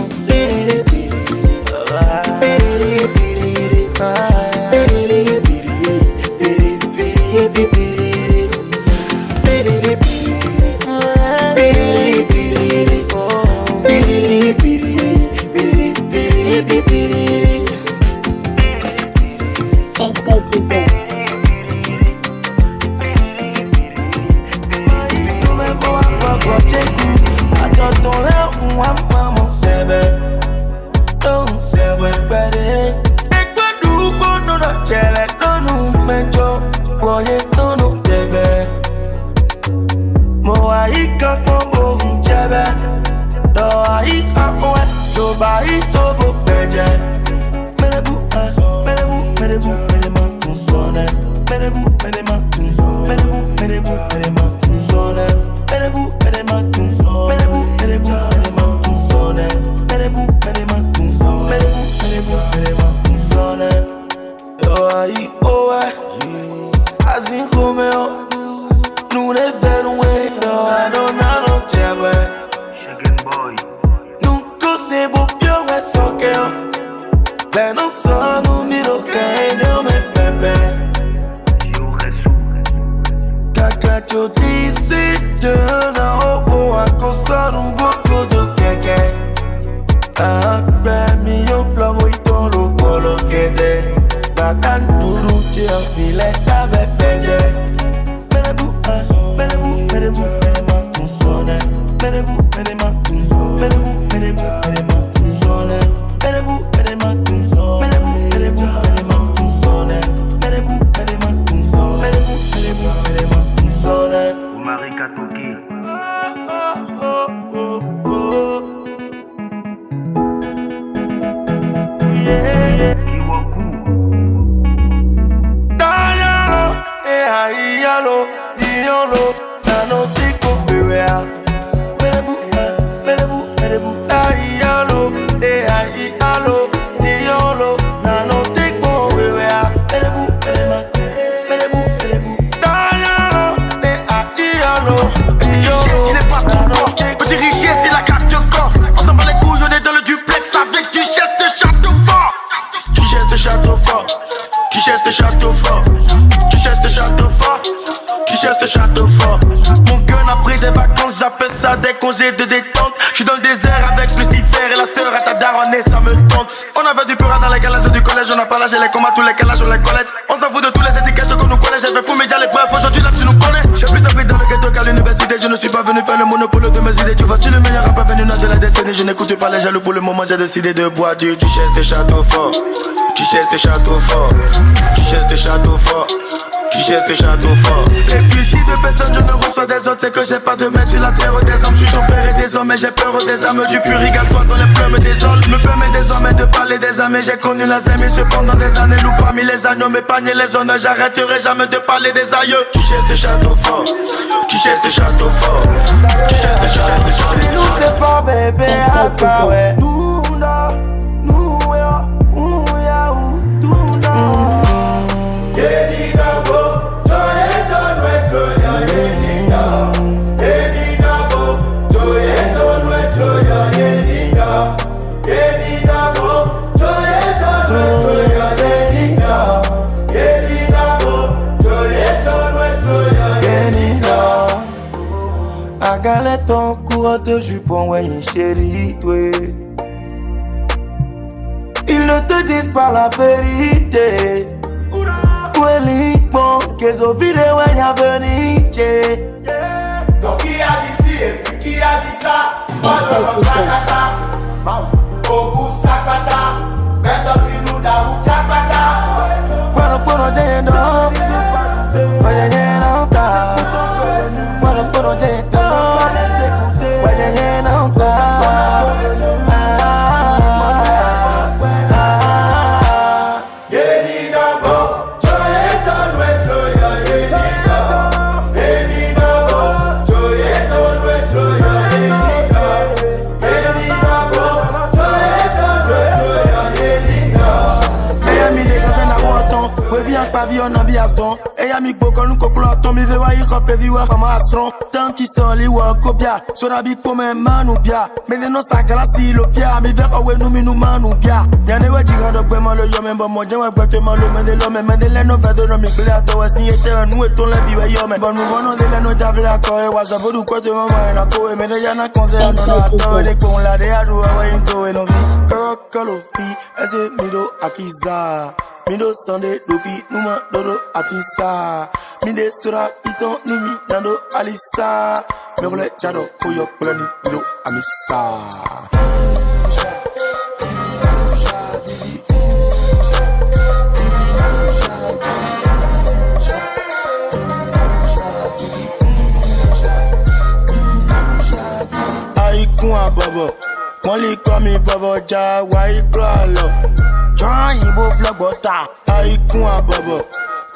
akan turu tia filet tabe pede. Menebu, menebu, menebu, menema tunsone. Menebu, menema tunsone. Menebu, menebu, menema tunsone. Menebu, menema tunsone. Menebu, menebu, menema tunsone. Menebu, menema tunsone. Menebu, menebu, menema tunsone. Marie Katoki. Kiwaku. Dayalo, ayalo, diolo, nanotiko bewea. Menebu, menebu, menebu. Dayalo, ayalo, diolo, nanotiko bewea. Menebu, menebu, menebu, menebu. Dayalo, ayalo, diolo. Il est pas trop fort. Petit Richier, c'est la carte de corps. On s'en bat les couilles, on est dans le duplex avec du geste château fort. Du geste château fort. Du geste château fort. Du geste château fort. Du geste château fort. Mon gun a pris des vacances, j'appelle ça des congés de détente. J'suis dans le désert avec Lucifer et la sœur à ta daronne et ça me tente. On avait du pura dans les galaxies du collège, on a pas lâché les combats, tous les calages, on les collecte. On s'en fout de tous les étiquettes qu'on nous connaît. J'ai fait fou média les preuves, aujourd'hui là tu nous connais. J'ai plus appris dans le ghetto qu'à l'université. Je ne suis pas venu faire le monopole de mes idées. Tu vois, je suis le meilleur rappeur venu de la décennie. Je n'écoute pas les jaloux pour le moment, j'ai décidé de boire du duchesse de château fort. Duchesse de château fort. Duchesse de château fort. Duchesse de château fort. Et puis si de personnes je ne reçois des autres, c'est que j'ai pas de maître sur la terre des hommes. Je suis ton père et des hommes et j'ai peur des âmes. Du purgatoire dans les plumes des ols. Me permet désormais de parler des âmes. J'ai connu la zème et cependant des années loup parmi les agneaux. Mes paniers les zones, j'arrêterai jamais de parler des aïeux. Duchesse de château fort. Duchesse de château fort. Duchesse de château fort. Nous c'est pas bébé à toi, ouais. Nous là, nous ya, nous ya, nous là. Agalette ton courant de jupon, ouais, une chérie, toi. Ils ne te disent pas la vérité. Ouais, les bons, qu'ils ont vidé, ouais, y'a venu. Donc qui a dit ci et puis qui a dit ça? Au bout sakata, maintenant si nous d'avou chakata. Bueno, bueno, yendo. Oye, yendo. Bueno, bueno, yendo. Oye, yendo. Pavillon ambiation et y'a mi boko nous coplaton mi vewa y refait viwa formation tant qui sont li wa copia sur la big comme manu bia mais non ça que la si le fia mi vers ouais nous mi nous manu bia y'a ne wa jiga de kwema le yo membo mo jwa gbetement le men de l'homme men de le no va de no mi clear to si était nous et ton la biwa yo men bon nous vono de le no table la ko e wa za bodu ko te mama na ko e me de ya na concert no na to de kon la de adu wa yin to e no vi kokolo fi ese mi do akiza Mido sande dofi numa dodo atisa Mide sura piton nimi nando alisa Mekole chado koyo kulani mido amisa Aikun abobo Wọ́n kọ́ mi bọ̀bọ̀ já wáyé kúrò lọ. Jọ́yìn bó flọ́gbọ́ta, àìkún àbọ̀bọ̀.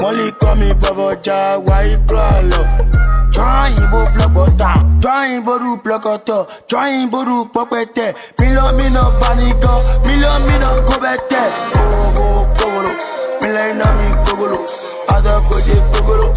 Wọ́n kọ́ mi bọ̀bọ̀ já wáyé kúrò lọ. Jọ́yìn bó flọ́gbọ́ta, jọ́yìn ború plọ́kọ̀tọ̀, jọ́yìn ború pọ́pẹ́tẹ̀. Mílíọ̀mínà bánikọ́, mílíọ̀mínà kóbẹ́tẹ̀. Owó kówolo, mílíọ̀nà mi kógolo. Adọ́kọ̀jẹ́ kógolo,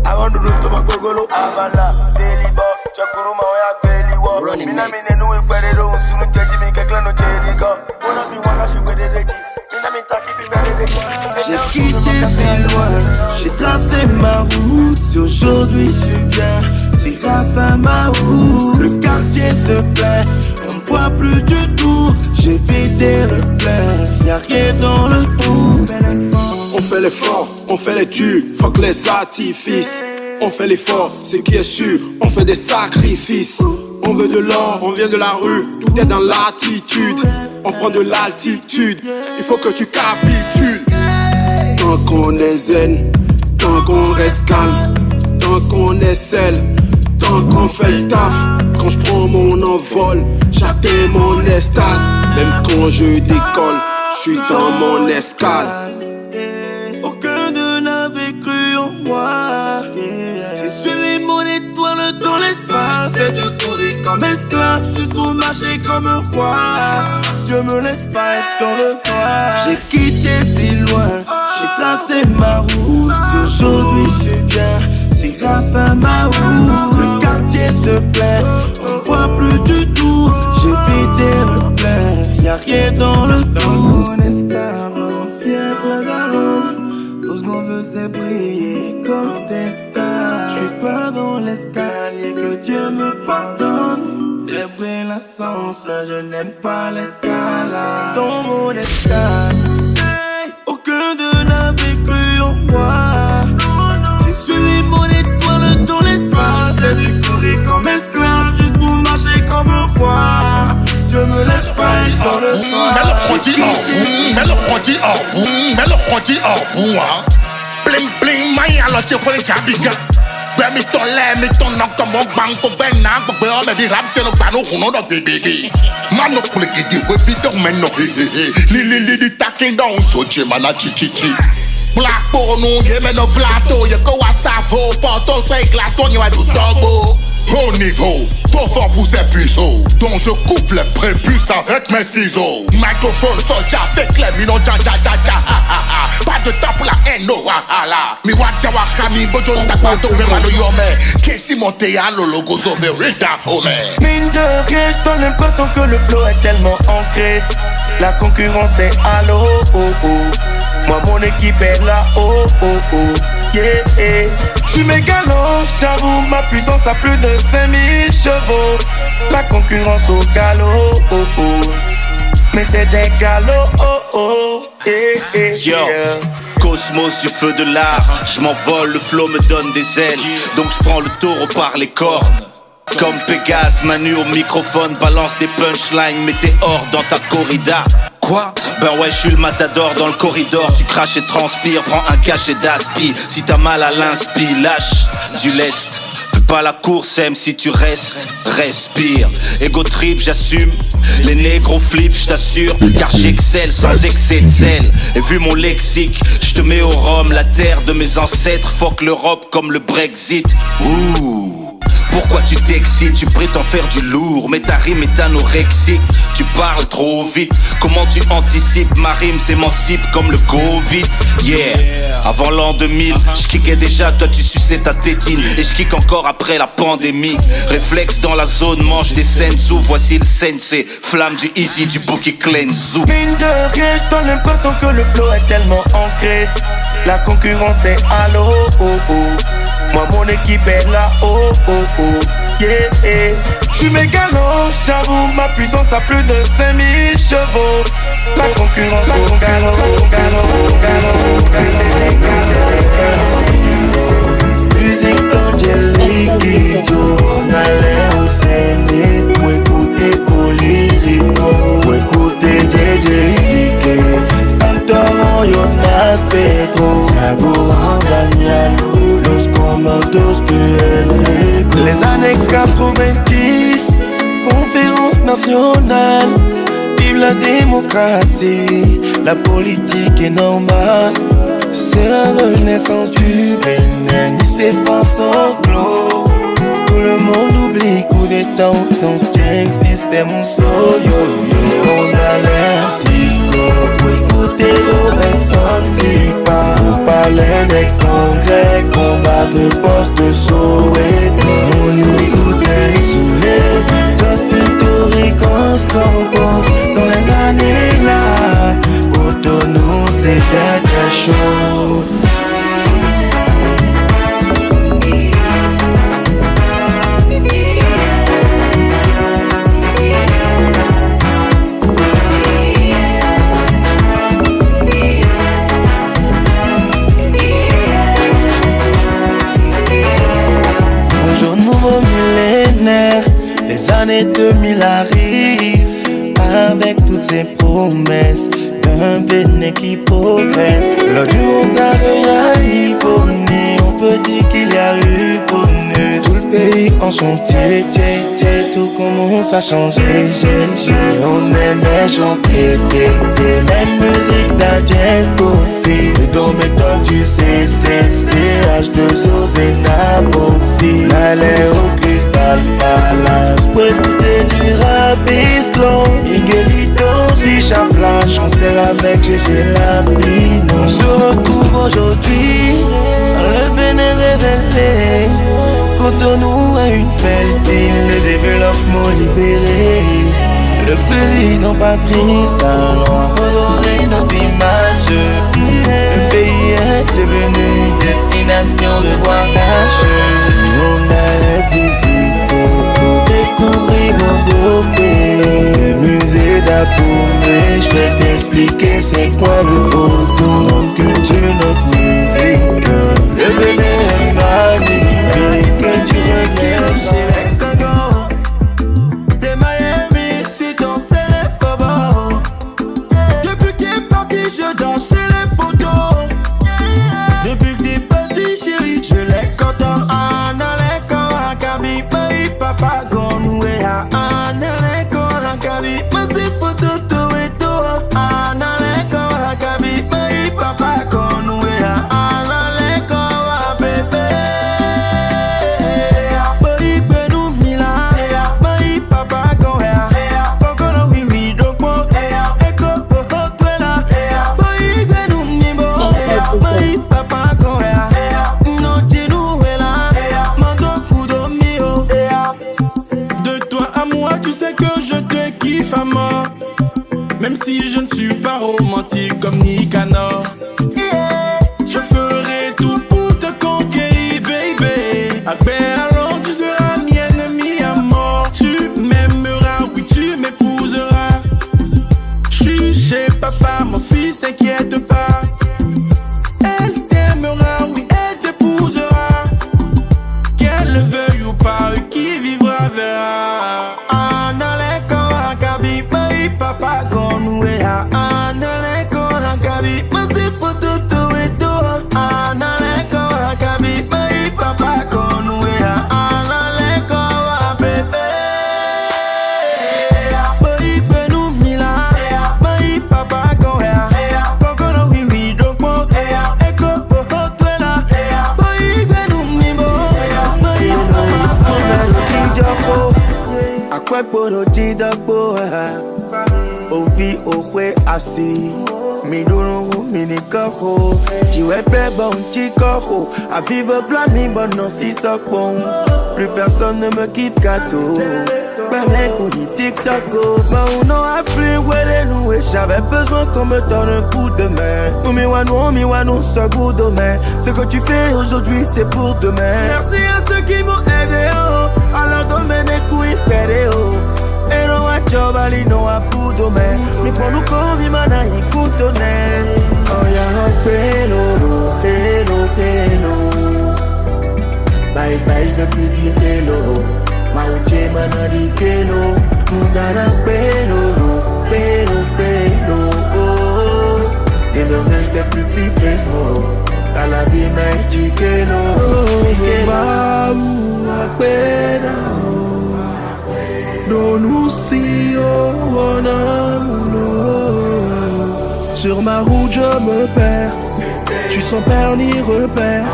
àwọn dúdú tó máa kógolo. Abala, délì bọ́, jọkùrú máa wá gbélé wọ́. Mina mi nenu ìpẹ́rẹ́ lóhùn sínú jẹ́jí mi kẹ́kẹ́ ló jẹ́ nìkan. Bọ́lá mi wá káṣí wé dédéjì. Mina mi ta kí fi fẹ́ dédéjì. J'ai quitté si loin, j'ai tracé ma route. Si aujourd'hui je suis bien, c'est grâce à ma route. Le quartier se plaît, on me voit plus du tout. J'ai vidé le plein, y'a rien dans le tout. On On fait l'effort, on fait les tubes, fuck les artifices. On fait l'effort, ce qui est sûr, on fait des sacrifices. On veut de l'or, on vient de la rue, tout est dans l'attitude. On prend de l'altitude, il faut que tu capitules. Tant qu'on est zen, tant qu'on reste calme, tant qu'on est sel, tant qu'on fait le taf. Quand je prends mon envol, j'atteins mon estase. Même quand je décolle, je suis dans mon escale. Aucun d'eux n'avait cru en moi. J'ai suivi mon étoile dans l'espace. Et je courais comme esclave, je trouve marcher comme un roi. Je me laisse pas être dans le noir. J'ai quitté si loin, j'ai tracé ma route. Si aujourd'hui je suis bien, c'est grâce à ma route. Le quartier se plaît, on voit plus du tout. J'ai vidé le plein, y'a rien dans le tout. On est stable, on fier la daronne. Tout ce qu'on veut c'est briller comme des stars. J'suis pas dans l'escalier, que Dieu me pardonne. J'ai pris l'ascenseur, je n'aime pas l'escalade. Dans mon escale, aucun d'eux n'avait cru en moi. J'ai suivi mon étoile dans l'espace. J'ai dû courir comme esclave, juste pour marcher comme un roi. Je me laisse pas être dans le temps. Mets le produit en boum, mets le produit en boum, mets le produit en boum. Bling bling, maïa alors tu vois les jabiga. Ben mi ton lait, mi ton nok ton mon bang ton ben nan ton ben on me dit rap tiens le bano huno do bébé. Mano pour les guider, we fit donc maintenant. Li taking down so je mana chi. Black pour nous, y'a men no vlato, y'a quoi ça vaut, porto c'est glace, ton y'a du togo. Haut niveau, trop fort pour ces puceaux. Donc je coupe les prépuces avec mes ciseaux. Microphone soja, fait clair, mi non ja. Pas de temps pour la haine, no wahala. Mi wajawa kami, bojo takwato verano yome. Kesi montea, le logo soverita home. Mine de rien, j'donne l'impression que le flow est tellement ancré. La concurrence est à l'eau, Moi mon équipe est là, yeah. J'suis mégalo, j'avoue ma puissance a plus de 5000 chevaux. La concurrence au galop, mais c'est des galops, Yo, Cosmos du feu de l'art. J'm'envole, le flow me donne des ailes. Donc j'prends le taureau par les cornes. Comme Pégase, Manu au microphone, balance des punchlines, mets t'es hors dans ta corrida. Quoi? Ben ouais, j'suis le matador dans le corridor. Tu craches et transpires, prends un cachet d'aspi. Si t'as mal à l'inspi, lâche du lest. Fais pas la course, aime si tu restes. Respire, ego trip, j'assume. Les négros flip, j't'assure. Car j'excelle sans excès de zèle. Et vu mon lexique, j'te mets au rhum. La terre de mes ancêtres, fuck l'Europe comme le Brexit. Ouh. Pourquoi tu t'excites, tu prétends faire du lourd, mais ta rime est anorexique. Tu parles trop vite, comment tu anticipes? Ma rime s'émancipe comme le Covid. Yeah, avant l'an 2000, j'kickais déjà, toi tu suçais ta tétine. Et j'kick encore après la pandémie. Réflexe dans la zone, mange des senzu. Voici le sensei, flamme du easy, du bookie cleanse. Mine de rien, j'donne l'impression que le flow est tellement ancré. La concurrence est à l'eau, Moi mon équipe est là, yeah. J'suis mégalo, j'avoue ma puissance a plus de 5000 chevaux. La concurrence au galop, musique d'Angelique, on allait au Zénith pour écouter Colirino, pour écouter JJ Stanton, Jonas Pedro, Sagoran, Daniel, Los Comandos de LA. Les années 90, conférence nationale, vive la démocratie, la politique est normale. C'est la renaissance du Bénin, ni ses pas sanglots. Tout le monde oublie coup d'état, on se tient, système ou yo. On a l'air disco, pour écouter Robinson Tipa. On parlait des congrès, combat de poste de Soweto. On nous écoutait saoulé, Justin Torricos, Scorpos. Dans les années là, Cotonou c'était très chaud. Les années 2000 arrivent avec toutes ces promesses d'un béné qui progresse. Lors du monde a hyponé, on peut dire qu'il y a eu bonus. Tout le pays en chantier, tout commence à changer. On aimait chanter même musique d'Adiès possible. Dans méthode du H2O, Zénab aussi. Allez au cristal palace pour écouter du rap Islam. Miguelito, Bicha Flash, on sert avec GG Lamino. On se retrouve aujourd'hui, le Bénin révélé. Cotonou a une belle ville, le développement libéré. Le président Patrice Talon a redoré notre image. Le pays est devenu une destination de voyage. Si on allait visiter pour découvrir nos beaux pays, les musées d'Apoumé, je vais t'expliquer c'est quoi le photo. Notre culture, notre musique, le Bénin est magnifique. Que tu reviennes chez les Congos, t'es Miami, je suis dans les fobos. Depuis que t'es parti, je danse chez les poteaux. Depuis que t'es parti, chérie, je les content. Anna les corps, Kabi, Paris, papa, gonoué. Anna les corps, Kabi, Massi, photo, tout et tout. Anna les corps, Kabi, Paris, papa, gonoué. Anna les corps, bébé. De toi à moi, tu sais que je te kiffe à mort. Même si je ne suis pas romantique comme Nicanor. Je ferai tout pour te conquérir, baby. Alors tu seras mi ennemi à mort. Tu m'aimeras, oui tu m'épouseras. Je suis chez papa, mon fils, t'inquiète pas. Elle t'aimera, oui elle t'épousera. Qu'elle le veuille ou pas, qui vivra verra. Anna les corps, Kabi, Paris, papa, gonoué. Anna les corps, Kabi, Massi, photo, tout et tout. Anna les corps, Kabi, Paris, papa, gonoué. Anna les corps, bébé. Paris, Benou, Mila. Paris, papa, gonoué. Cocono, oui, oui, donc bon. Echo, poho, toi là. Paris, Benou, Mimo. Paris, papa, gonoué. Akwekporo jidagbo Ovi okwe asi Miduru minikoro Tiwepe bon chikoro À vivre blâmi bon non si sokpon Plus personne ne me kiffe gâteau Permet qu'on y tic-taco Mais on a plus ouais nous et j'avais besoin qu'on me donne un coup de main Nous mi-wa-nous, ce goût de main Ce que tu fais aujourd'hui c'est pour demain Merci à ceux qui m'ont aidé oh À leur domaine et couilles pédé oh Et non à Chobali, non à Poudomé Mais pour nous comme Imana, il coûtonne Oh y'a un pélo, Bye bye, je veux plus dire pélo Maouché manadi kelo Moudana pélo oh. Désormais je fais plus piper mot Dans la vie m'a dit kelo Maou a pena Donou si oh Sur ma route je me perds Je suis sans père ni repère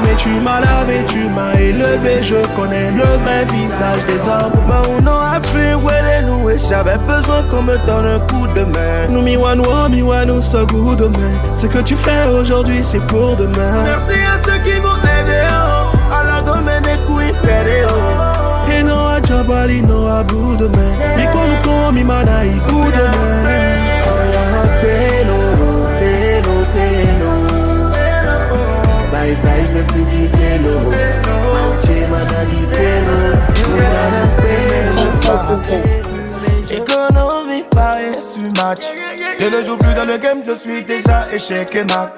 Mais tu m'as lavé, tu m'as élevé Je connais le vrai visage des hommes Mais on a fait ouais nous Et j'avais besoin qu'on me donne un coup de main Nous mi-wa-nous, ce goût de main Ce que tu fais aujourd'hui c'est pour demain Merci à ceux qui m'ont aidé oh À la domaine des couilles pédé oh Et non à Jabali, non à bout de main Mais qu'on nous comme Imana, il coup de main Oh y'a un pélo Bye bye, je veux plus dire pélo Maouché manadi pélo Économie pareil sur match Dès le jour plus dans le game, je suis déjà échec et mat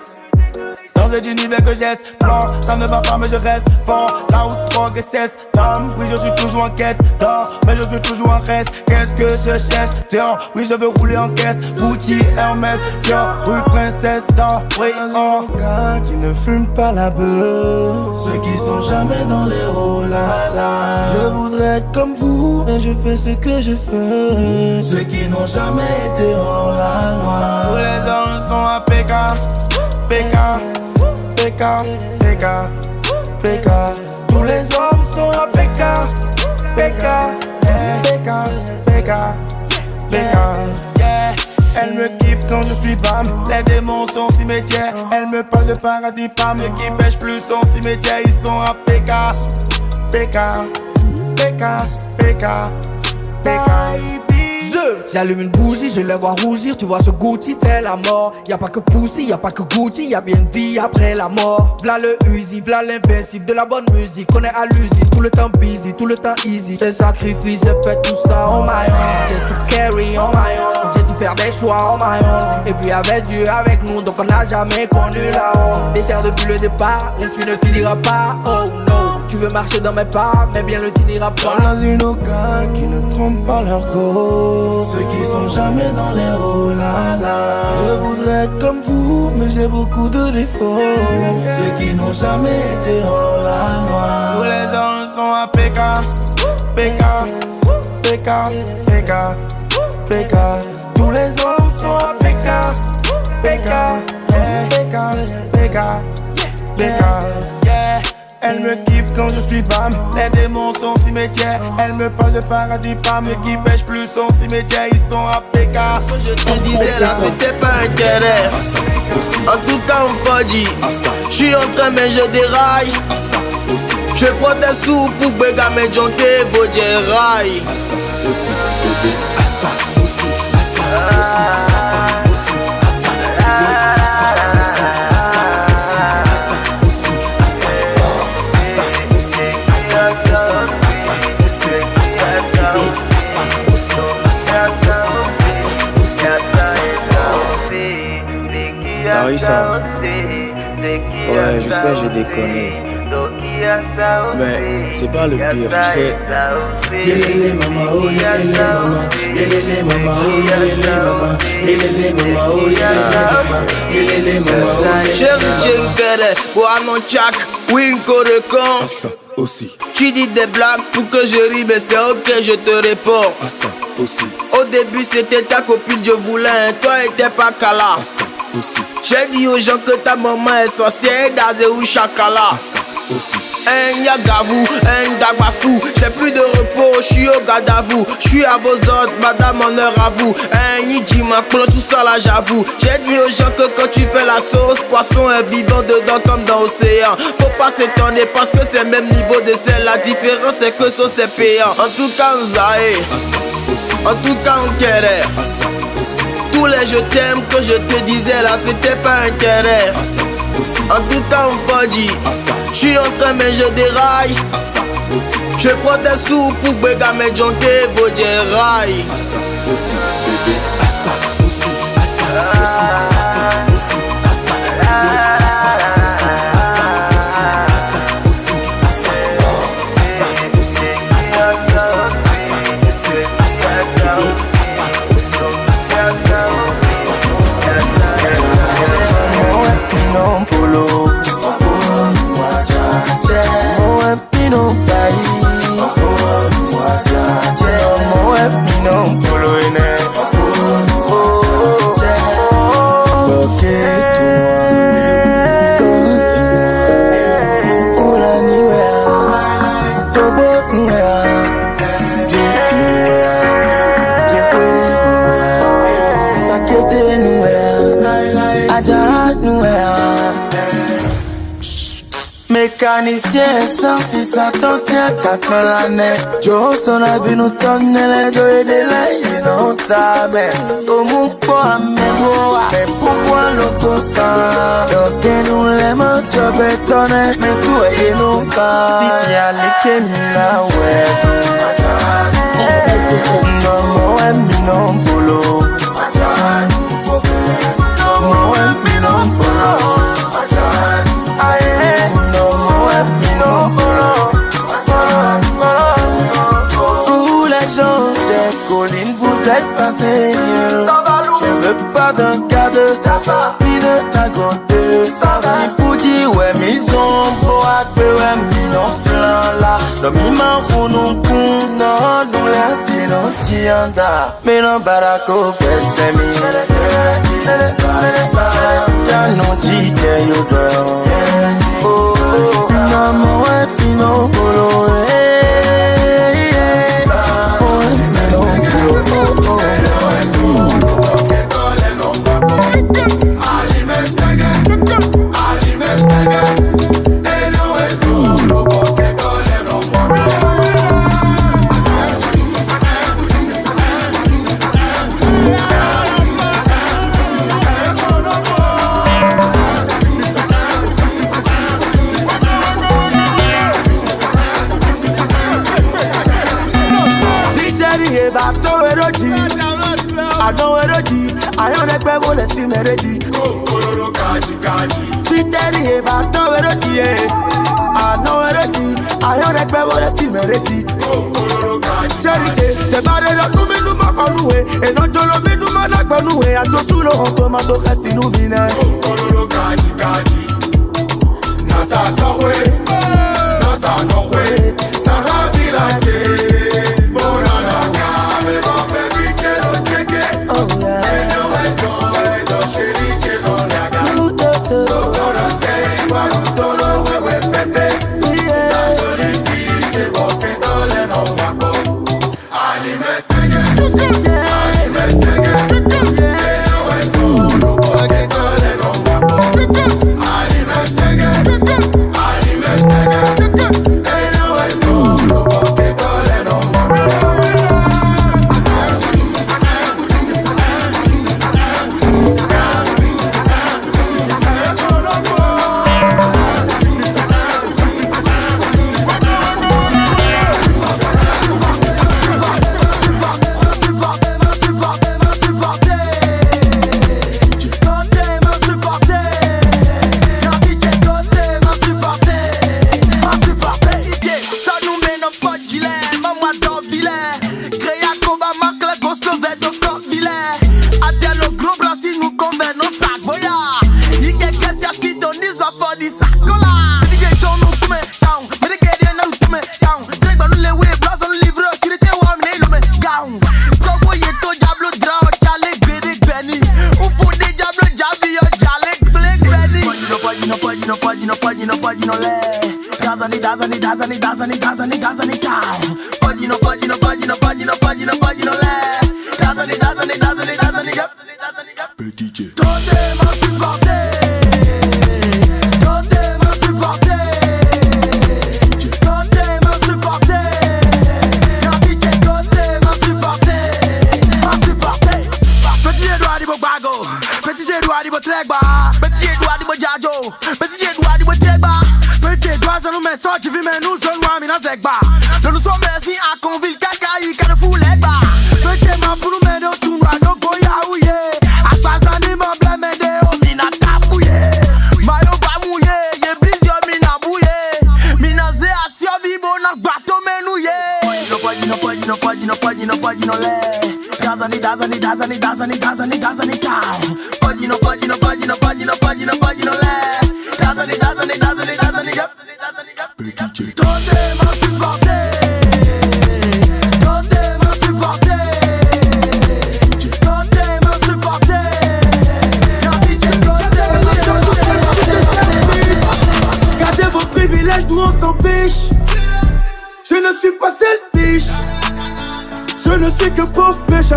Dans danger d'univers que j'explore. Ça ne va pas mais je reste fort. La route drogue et cesse d'âme. Oui je suis toujours en quête d'or, mais je suis toujours en reste. Qu'est-ce que je cherche dehors? Oui je veux rouler en caisse. Gucci, Hermès, Dior, rue Princesse d'or. Oui oh. Qui ne fume pas la beuh. Ceux qui sont jamais dans les oh là là. Je voudrais être comme vous, mais je fais ce que je fais. Ceux qui n'ont jamais été hors la loi. Tous les hommes sont à PK, PK, PK, PK, PK. Tous les hommes sont à PK, PK, PK, PK, PK. Yeah. Elle me kiffe quand je suis bam. Les démons sont cimetières. Elle me parle de paradis, pam. Ceux qui pêchent plus sont cimetières. Ils sont à PK, PK, PK, PK, PK. J'allume une bougie, je les vois rougir. Tu vois ce Gucci, c'est la mort. Y'a pas que Pussy, y'a pas que Gucci. Y'a bien une vie après la mort. V'là le Uzi, v'là l'invincible. De la bonne musique, on est à l'usine. Tout le temps busy, tout le temps easy. J'ai sacrifice, j'ai fait tout ça on my own. J'ai tout carry on my own. J'ai dû faire des choix on my own. Et puis avec Dieu avec nous, donc on n'a jamais connu la honte. Des terres depuis le départ, l'esprit ne finira pas. Oh no. Tu veux marcher dans mes pas, mais bien le tu n'iras pas. Dans une aucun qui ne trompe pas leur go. Ceux qui sont jamais dans les oh là là. Je voudrais être comme vous, mais j'ai beaucoup de défauts. Ceux qui n'ont jamais été hors la loi. Tous les hommes sont à PK, PK, PK, PK, PK. Tous les hommes sont à PK, PK, PK, PK, PK. Yeah. Elle me kiffe quand je suis bam. Les démons sont cimetières. Elle me parle de paradis, pam. Ceux qui pêchent plus sont cimetières. Ils sont à PK. Je te disais là c'était pas intérêt. En tout cas on faut dire. J'suis en train mais je déraille. Je prends des sous pour béga mes jonquets beau rail. Assa aussi, bébé. Assa aussi, assa aussi, assa aussi, assa bébé. Assa aussi, assa aussi, assa aussi, assa. Assa aussi, assa aussi, assa aussi, assa bébé. Assa aussi, assa aussi, assa aussi, assa. Larissa, ouais je sais j'ai déconné. Mais c'est pas le pire, tu sais. Yelele mama, oh yelele mama, yelele mama, oh yelele mama, yelele mama, oh yelele mama, yelele mama, oh yelele. Chérie Jenkere, pour un tchak, Winko de con. Assa aussi. Tu dis des blagues pour que je ris, mais c'est ok, je te réponds. Assa aussi. Au début c'était ta copine, je voulais un, toi et pas Kala. Assa aussi. J'ai dit aux gens que ta maman est sorcière, Dazé ou Chakala. Assa aussi. Un Yagavou, un Dagbafou. J'ai plus de repos, je suis au garde à vous. Je suis à vos ordres, madame, honneur à vous. Un Nidjima, tout ça là j'avoue. J'ai dit aux gens que quand tu fais la sauce, poisson est vivant dedans comme dans l'océan. Faut pas s'étonner parce que c'est le même niveau de sel. La différence c'est que sauce est payant. En tout cas Nzae, en tout cas Nkere. Tous les je t'aime que je te disais là c'était pas intérêt. En tout cas on faut dire. J'suis en train mais je déraille. Je prends des sous pour béga mes jonquets beau rail. Assa aussi, bébé. Assa aussi, assa aussi, assa aussi, assa bébé. Assa aussi, assa aussi, assa aussi, assa. Assa aussi, assa aussi, assa aussi, assa bébé. Assa aussi, assa aussi, assa aussi, assa. Non polo, Pino Pai, Pino Polo ene, mécanicien sans si ça t'en tient qu'à l'année. Joe son abi nous tonne les deux et des laïs non t'amène. Au mou pour amener mais pourquoi le cossin? Donc nous les mains tu bétonnes mais soyez non pas. Titi a les la ouais. Non moi mi non polo. Moi mi non polo. s'est passé. Je veux pas d'un cas de tassa, ni de la goutte. Ça va, pour dire, ouais, mi son, beau à peu, ouais, mi non flan là. Non, mi m'en fout, non, non, nous laisse, non, tianda. Mais non, barako, c'est mi. T'as non, dit, you girl. Oh, maman, ouais, pino, polo, I don't like people that see me ready. Piteri e bato ready. I know ready. I don't like people that see me ready. Charity, the body don't do me no more conue. E non jolo me no more like conue. A to sulo tomato khasi no bine. Nasa towe, nasa nowe, na habilate.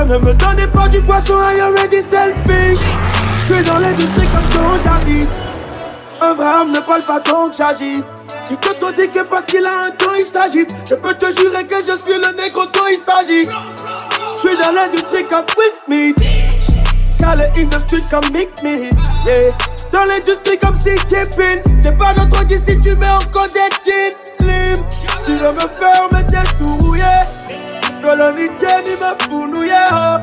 Ne me donnez pas du poisson, I already selfish. Je suis dans l'industrie comme Don Jazzy. Un vrai homme ne parle pas donc j'agis. Si Toto dit que parce qu'il a un ton il s'agite, je peux te jurer que je suis le négro dont il s'agit. Je suis dans l'industrie comme Will Smith. Call in the street comme Mick Me, yeah. Dans l'industrie comme CJ Pin. T'es pas notre qui si tu mets encore des jeans slim. Tu veux me faire me détouiller. Colonie Jenny m'a fournouillé, oh.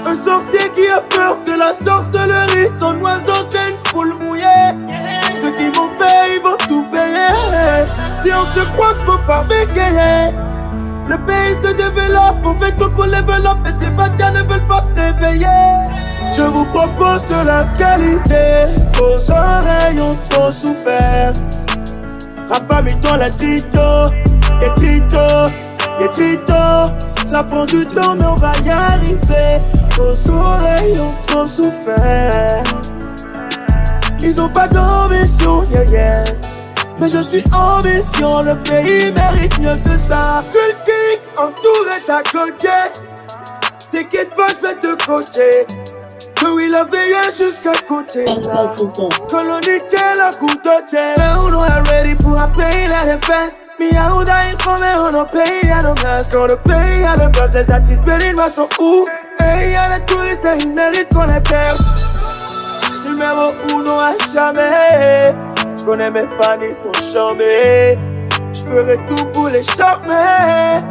Un sorcier qui a peur de la sorcellerie. Son oiseau c'est une poule mouillée. Ceux qui m'ont fait, ils vont tout payer. Si on se croise, faut pas bégayer. Le pays se développe, on fait tout pour level up, et ces bâtards ne veulent pas se réveiller. Je vous propose de la qualité, vos oreilles ont trop souffert. Rapamito la Tito, et Tito, et Tito. Ça prend du temps mais on va y arriver. Vos oreilles ont trop souffert. Ils ont pas d'ambition, yeah yeah. Mais je suis en mission, le pays mérite mieux que ça. Full kick, entouré d'à côté. T'inquiète pas, je vais te coacher. Que oui, la veille jusqu'à côté. Colonité, la coutote. Now no are ready pour appeler les fesses. Me out I come on no pay à nos places. Quand le pays a le buzz, les artistes périnent sont où? Et y'a les touristes, ils méritent qu'on les perce. Numéro 1 à jamais. J'connais mes fans, ils sont charmés. J'ferai tout pour les charmer.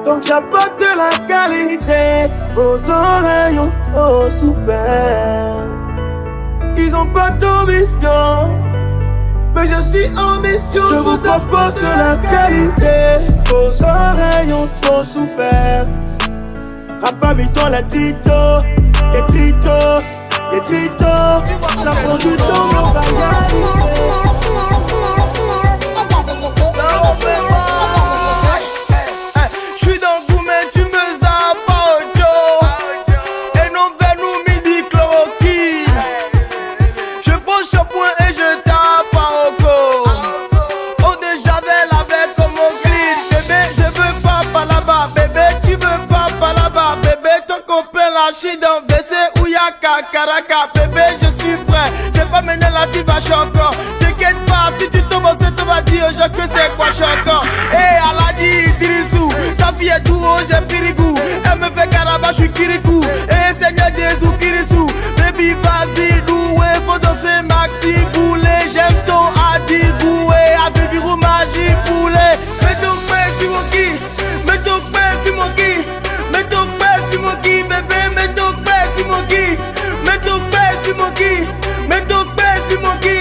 Donc j'apporte de la qualité. Vos oreilles ont trop souffert. Ils ont pas d'ambition, mais je suis en mission. Je vous propose de la qualité. Vos oreilles ont trop souffert. Rapamito la Tito, et Tito, et Tito. Ça prend du temps, mais on va y arriver. Dans WC où y'a Kakaraka. Bébé je suis prêt, c'est pas maintenant là tu vas choquer. T'inquiète pas, si tu tombes enceinte on va dire aux gens que c'est quoi choquant. Eh Aladi Dirissou, ta vie est tout haut, j'ai pirigou. Elle me fait caraba, je suis kirikou. Eh Seigneur Jésus Kirissou. Baby vas-y doué, faut danser maxi boulet. J'aime ton adigou, eh Abibirou magie poulet. Mets ton pain sur mon qui, mets ton pain sur mon qui. Mets ton pain sur mon qui, bébé. Mets ton pain sur mon qui, mets ton pain sur mon qui. Mets ton pain sur mon qui,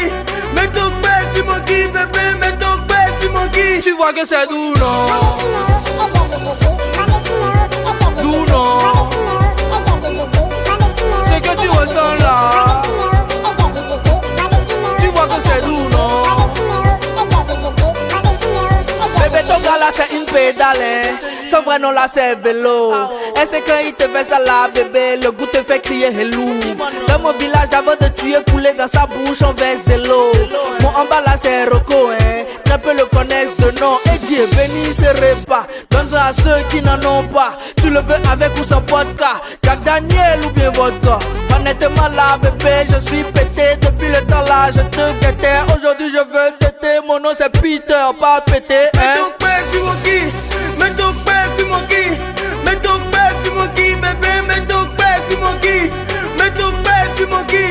mets ton pain sur mon qui, bébé. Mets ton pain sur mon qui. Tu vois que c'est doux non? Doux non? Ce que tu ressens là, tu vois que c'est doux non? Bébé ton gars là c'est une pédale. Son vrai nom là c'est vélo. Et c'est quand il te fait ça là bébé, le goût te fait crier hello. Dans mon village avant de tuer poulet dans sa bouche on verse de l'eau. Mon en bas là c'est Rocco hein, très peu le connaissent de nom. Et Dieu béni ce repas, donne-en à ceux qui n'en ont pas. Tu le veux avec ou sans vodka, Jack Daniel ou bien vodka. Honnêtement là bébé je suis pété depuis le temps là je te guettais. Aujourd'hui je veux téter, mon nom c'est Peter pas pété hein. Mets ton pain sur mon qui, mets ton pain sur mon qui. Mets ton pain sur mon qui bébé, mets ton pain sur mon qui. Mets ton pain sur mon qui,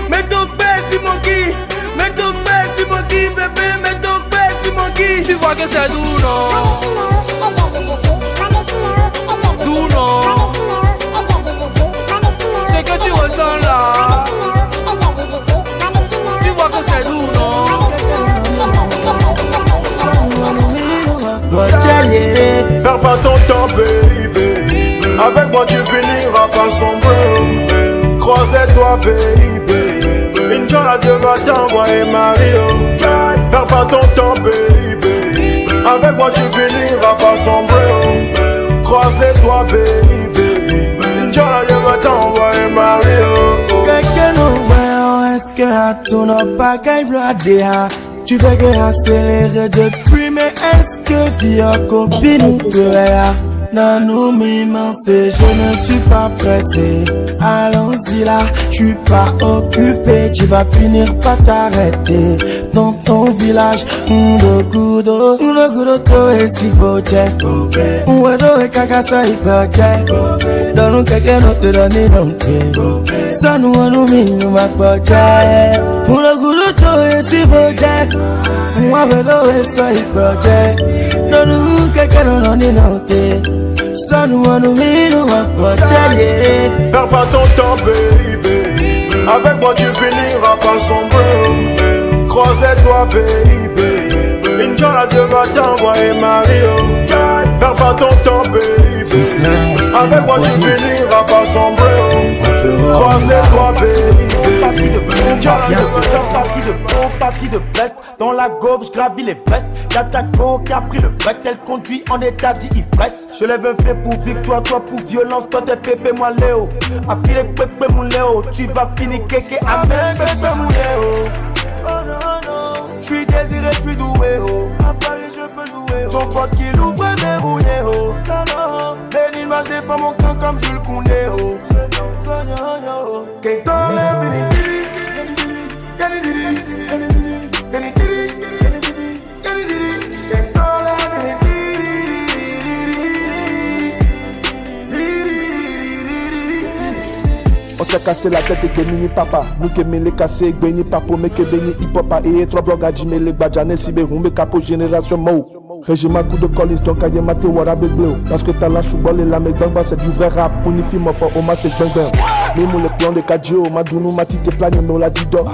mets ton pain sur mon qui. Mets ton pain sur mon qui bébé, mets ton pain sur mon qui. Tu vois que c'est doux non? Doux non? Ce que tu ressens là, tu vois que c'est doux non? Perds pas ton temps, baby. Avec moi, tu finiras par sombrer. Croise les doigts, baby. Inch'Allah, Dieu va t'envoyer Mario. Perds pas ton temps, baby. Avec moi, tu finiras par sombrer. Croise les doigts, baby. Inch'Allah, Dieu va t'envoyer Mario. Quelqu'un nous voit, est-ce que à tout n'a pas qu'à bloquer? Tu veux que accélérer depuis, mais est-ce que via copine ou te non, nous m'immenser, je ne suis pas pressé. Allons-y là, je suis pas occupé. Tu vas finir par t'arrêter dans ton village. Uno gudo to et si boche. Uno et kakasa y boche. Donne quelqu'un te donne donc. Ça nous minu ma boche. Uno gudo to et si boche. Moi vedo et ça y boche. Donne quelqu'un donne donc. Ça nous minu ma boche. Perds pas ton temps, baby. Avec moi tu finiras par sombrer. Croise les doigts, baby. Inch'Allah, Dieu va t'envoyer Mario. Perds pas ton temps, Avec moi tu finiras pas sombrer. Croise les trois partie de peste. Dans la gauve, je gravis les vestes. Y'a ta go qui a pris le vect. Elle conduit en état d'ivresse. Je lève un fait pour victoire, toi pour violence. Toi t'es pépé, moi Léo. Affilé pépé, mon Léo. Tu vas finir kéké, amen, pépé, mon Léo. J'suis désiré, j'suis doué, oh. À Paris, je peux jouer, oh. Ton pote qui l'ouvre, dérouillé, oh. Salam. Béni, moi j'ai pas mon camp comme Jules Koundé, oh. Qu'est-ce on s'est cassé la tête avec Béni papa. Nous qui me les cassé avec Béni papo. Mais que Béni hip hop et trois blogs à Jimé les badjane si béhou me capo génération mou. Régiment coup de colis donc à yématé warabe bleu. Parce que t'as la soubol et la mec bang c'est du vrai rap. Unifie mon fort oma c'est bang bang. Mimo le plan de Kadjo, Madounou mati te plane no la dido.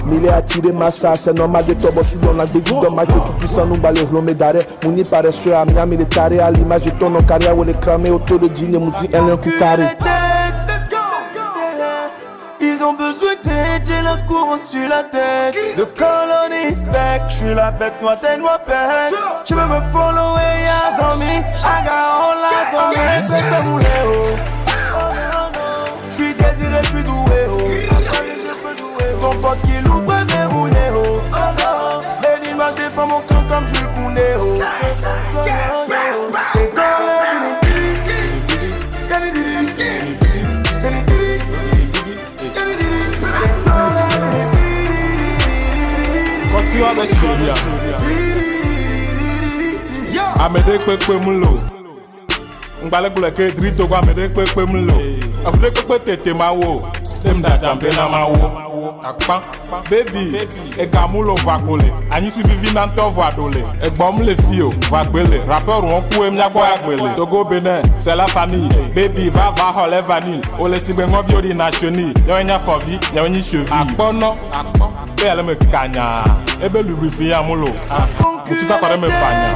Mille attiré massa, c'est normal de tobo sous dans la déguide. Ma que tout puissant nous balé l'homme d'arrêt. Mouni paresseux à miami les tarés à l'image de ton carrière ou les cramés autour de dîner mouzi un lien coup carré. Ils ont besoin d'aide, j'ai la couronne sur la tête. Le colony spec, j'suis la bête, moi t'es moi bête. Tu veux me follow et y'a zombie, I got all eyes on me. C'est comme Léo. J'suis désiré, j'suis doué, oh. Ton pote qui l'ouvre, dérouillé, oh. Mais l'image défend mon camp comme Jules Koundé, oh. Siwa be sheria Amede kpekpe mulo Ngbale kule ke drito kwa amede kpekpe mulo Afde kpekpe tete ma wo Dem da jambe na ma wo Akpan Baby Ega mulo vakole Anyi si vivi nanto vadole Egbom le fio Vagbele Rappeur on koué mnyagbo agbele Togo Benin C'est la famille Baby va hole vanille Ole si bengo biodi nationi Nyawenya fovi Nyawenya chevi Akpono elle me cagna, et ben lubrifier à mollo. Tu t'as pas me pagna.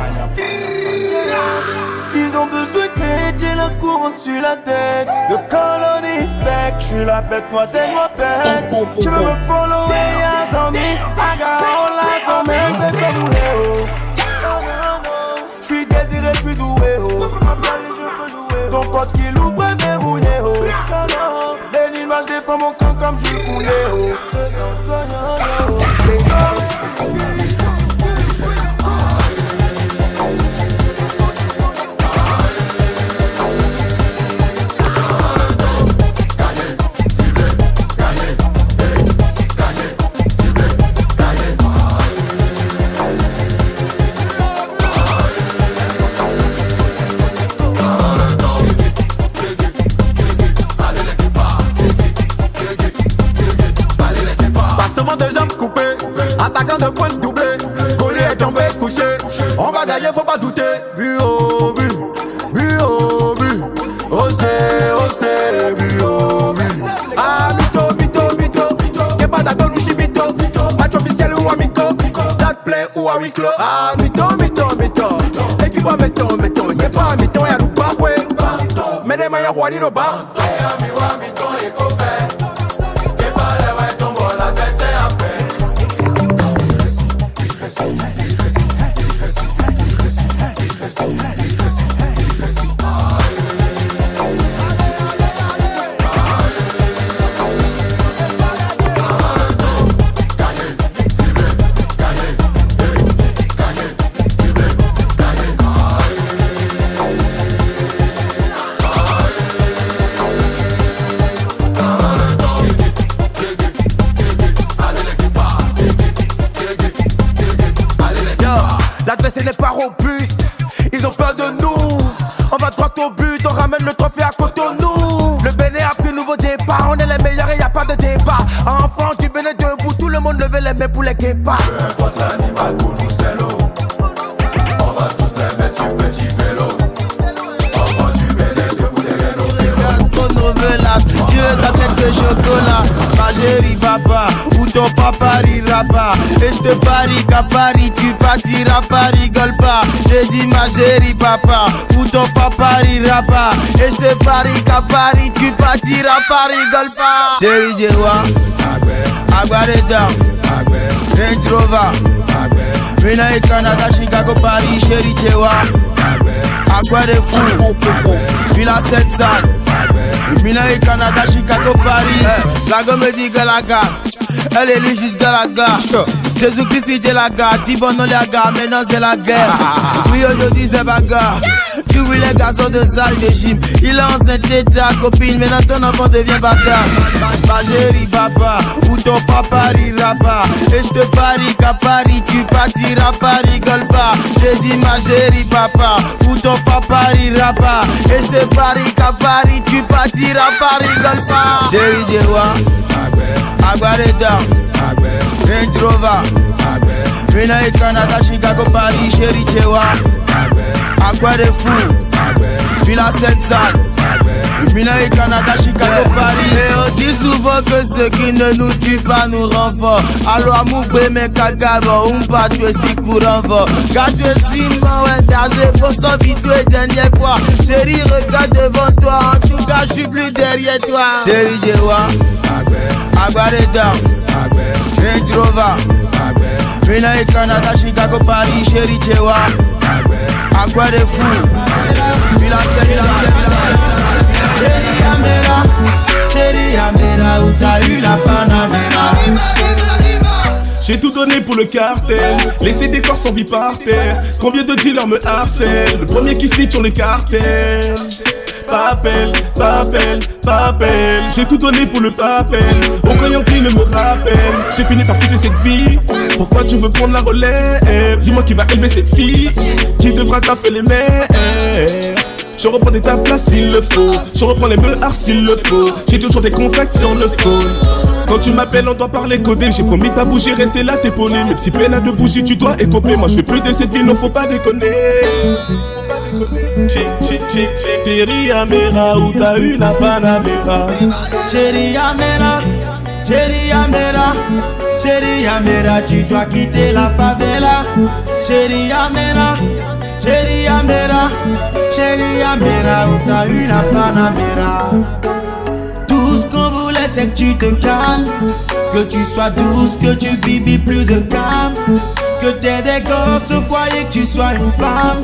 Ils ont besoin d'aide, j'ai la couronne sur la tête. Le colony spec, j'suis la bête, moi t'es moi bête. Tu veux me follow et y'a zombie, I got all eyes on me. C'est comme Léo. J'suis désiré, j'suis doué, oh. Ton pote qui l'ouvre, dérouillé, oh. Les nuages défend mon camp comme Jules Koundé, oh. Attaquant de pointe doublé, collé et tombé, couché. On va gagner, faut pas douter. But au but, but au but. Oh c'est, but au but. Ah, mito. Y'a pas d'adon ou chibito. Match officiel ou amico. Stade play ou à huis clos. Ah, mito. Équipe en béton. Y'a pas un mito, y'a nous pas, ouais. Mais des mailles à no bar. L'adversaire n'est pas robuste, ils ont peur de nous. On va droit au but, on ramène le trophée à Cotonou. Le Bénin a pris nouveau départ, on est les meilleurs et y a pas de débat. Enfant du Bénin debout, tout le monde levait les mains pour les guépards. Peu importe l'animal, pour nous c'est l'eau. On va tous les mettre sur petit vélo. Enfant du Bénin debout, les rênes. Dieu, ta tête de chocolat. Ma chérie papa, où ton papa rira pas. Et je te parie qu'à Paris tu partiras pas, rigole pas. J'ai dit ma chérie papa, où ton papa rira pas. Et je te parie qu'à Paris tu partiras pas, rigole pas. Chérie Jewa, Aguareda, Range Rover, Mina et Canada, Chicago, Paris, chérie Jewa. Aqua de fou, Villa 700, Mina et Canada, Chicago, Paris. La gomme dit Galaga, elle est lui juste Galaga. Jésus-Christ c'est la gare, Tibon non la gare, maintenant c'est la guerre. Oui aujourd'hui c'est bagarre. Tu vois les garçons de salle de gym, il a enceinte ta copine, maintenant ton enfant devient bâtard. Ma chérie papa, où ton papa rira pas. Et je te parie qu'à Paris tu partiras pas, rigole pas. J'ai dit ma chérie papa, où ton papa rira pas. Et je te parie qu'à Paris tu partiras pas, rigole pas. Chérie Jewa, Aguareda, Range Rover, Mina et Canada, Chicago, Paris, chérie Jewa. Aqua de fou, Villa 700, Mina et Canada, Chicago, Paris. Et on dit souvent que ce qui ne nous tue pas nous rend fort. Alors Moubé, mais Kagabo, on pas tu es si courant fort. Quand tu es si mauvais, t'as des beaux sans vidéo et dernière fois. Chérie, regarde devant toi, en tout cas, je suis plus derrière toi. Chérie Jewa, Aguareda, Range Rover, Mina et Canada, Chicago, Paris, chérie Jewa. Aqua de fou, Villa 700. Chérie Amera, où t'as eu la Panamera. J'ai tout donné pour le cartel, laissé des corps sans vie par terre. Combien de dealers me harcèlent, le premier qui snitch sur le cartel. Papel, papel, papel. J'ai tout donné pour le papel. Aucun Yankee ne me rappelle. J'ai fini par quitter cette vie. Pourquoi tu veux prendre la relève? Dis-moi qui va élever cette fille, qui devra taper les mères. Je reprends ta place s'il le faut. Je reprends les meurs s'il le faut. J'ai toujours des contacts sur le phone. Quand tu m'appelles on doit parler codé. J'ai promis de pas bouger, rester là t'épauler. Même si peine à de bouger tu dois écoper. Moi je fais plus de cette vie, non faut pas déconner. Chérie Amera, où t'as eu la Panamera. Chérie Amera, chérie Amera, chérie Amera, tu dois quitter la favela. Chérie Amera, chérie Amera, chérie Amera, où t'as eu la Panamera. Tout ce qu'on voulait c'est que tu te calmes, que tu sois douce, que tu bibis plus de calme. Que t'aies des gosses au foyer, que tu sois une femme.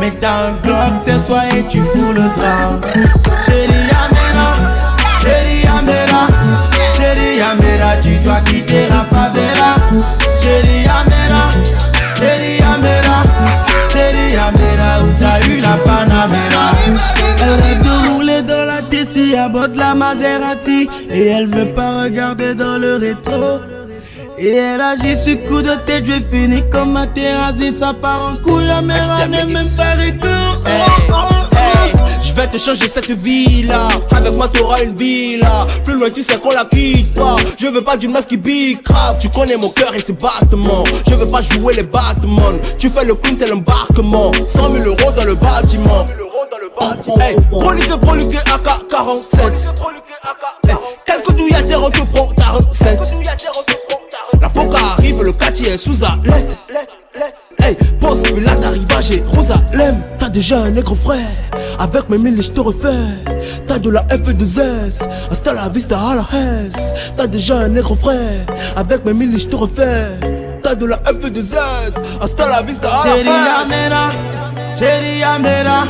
Mais t'as un Glock, c'est soir et tu fous le drame. Chérie Amera, chérie Amera, chérie Amera, tu dois quitter la favela. Chérie Amera, chérie Amera, chérie Amera, où t'as eu la Panamera. Elle rêve de rouler dans la TC à bord de la Maserati. Et elle veut pas regarder dans le rétro. Et elle agit sur coup de tête, je vais finir comme ma terrasse et ça part en couille, la mère n'est même pas réglo. Je vais te changer cette vie là. Avec moi t'auras une villa. Plus loin tu sais qu'on la quitte pas. Je veux pas d'une meuf qui bicrave. Tu connais mon cœur et ses battements. Je veux pas jouer les Batman. Tu fais le clown tel embarquement. 100 000 € dans le bâtiment. Hey, Proluqué AK-47. Hey, quelques douilles t'es on te prend ta recette. La poca arrive, le quartier est sous alerte. Hey, pense que là t'arrives à Jérusalem. T'as déjà un nègre frère, avec mes mille je te refais. T'as de la F2S, hasta la vista à la Hesse. T'as déjà un nègre frère, avec mes mille je te refais. T'as de la F2S, hasta la vista à la Hesse. Chérie Amera, chérie Amera,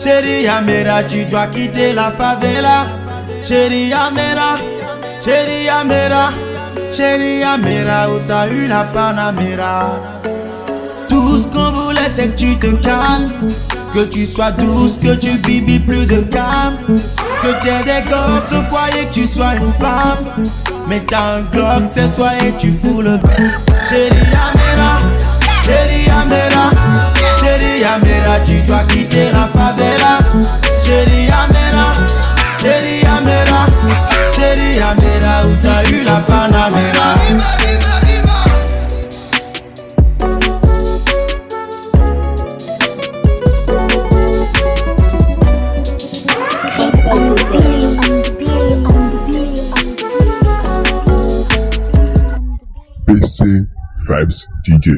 chérie Amera, tu dois quitter la favela. Chérie Amera, chérie Amera, chérie Amera, où t'as eu la Panamera. Tout ce qu'on voulait c'est que tu te calmes, que tu sois douce, que tu bibis plus de calme. Que t'aies des gosses au foyer, que tu sois une femme. Mais t'as un Glock, c'est soir et tu fous le drame. Chérie Amera, chérie Amera, chérie Amera, tu dois quitter la favela. Chérie Amera, chérie Amera, chérie Amera, où t'as eu la Panamera. On the beat. Fabs DJ.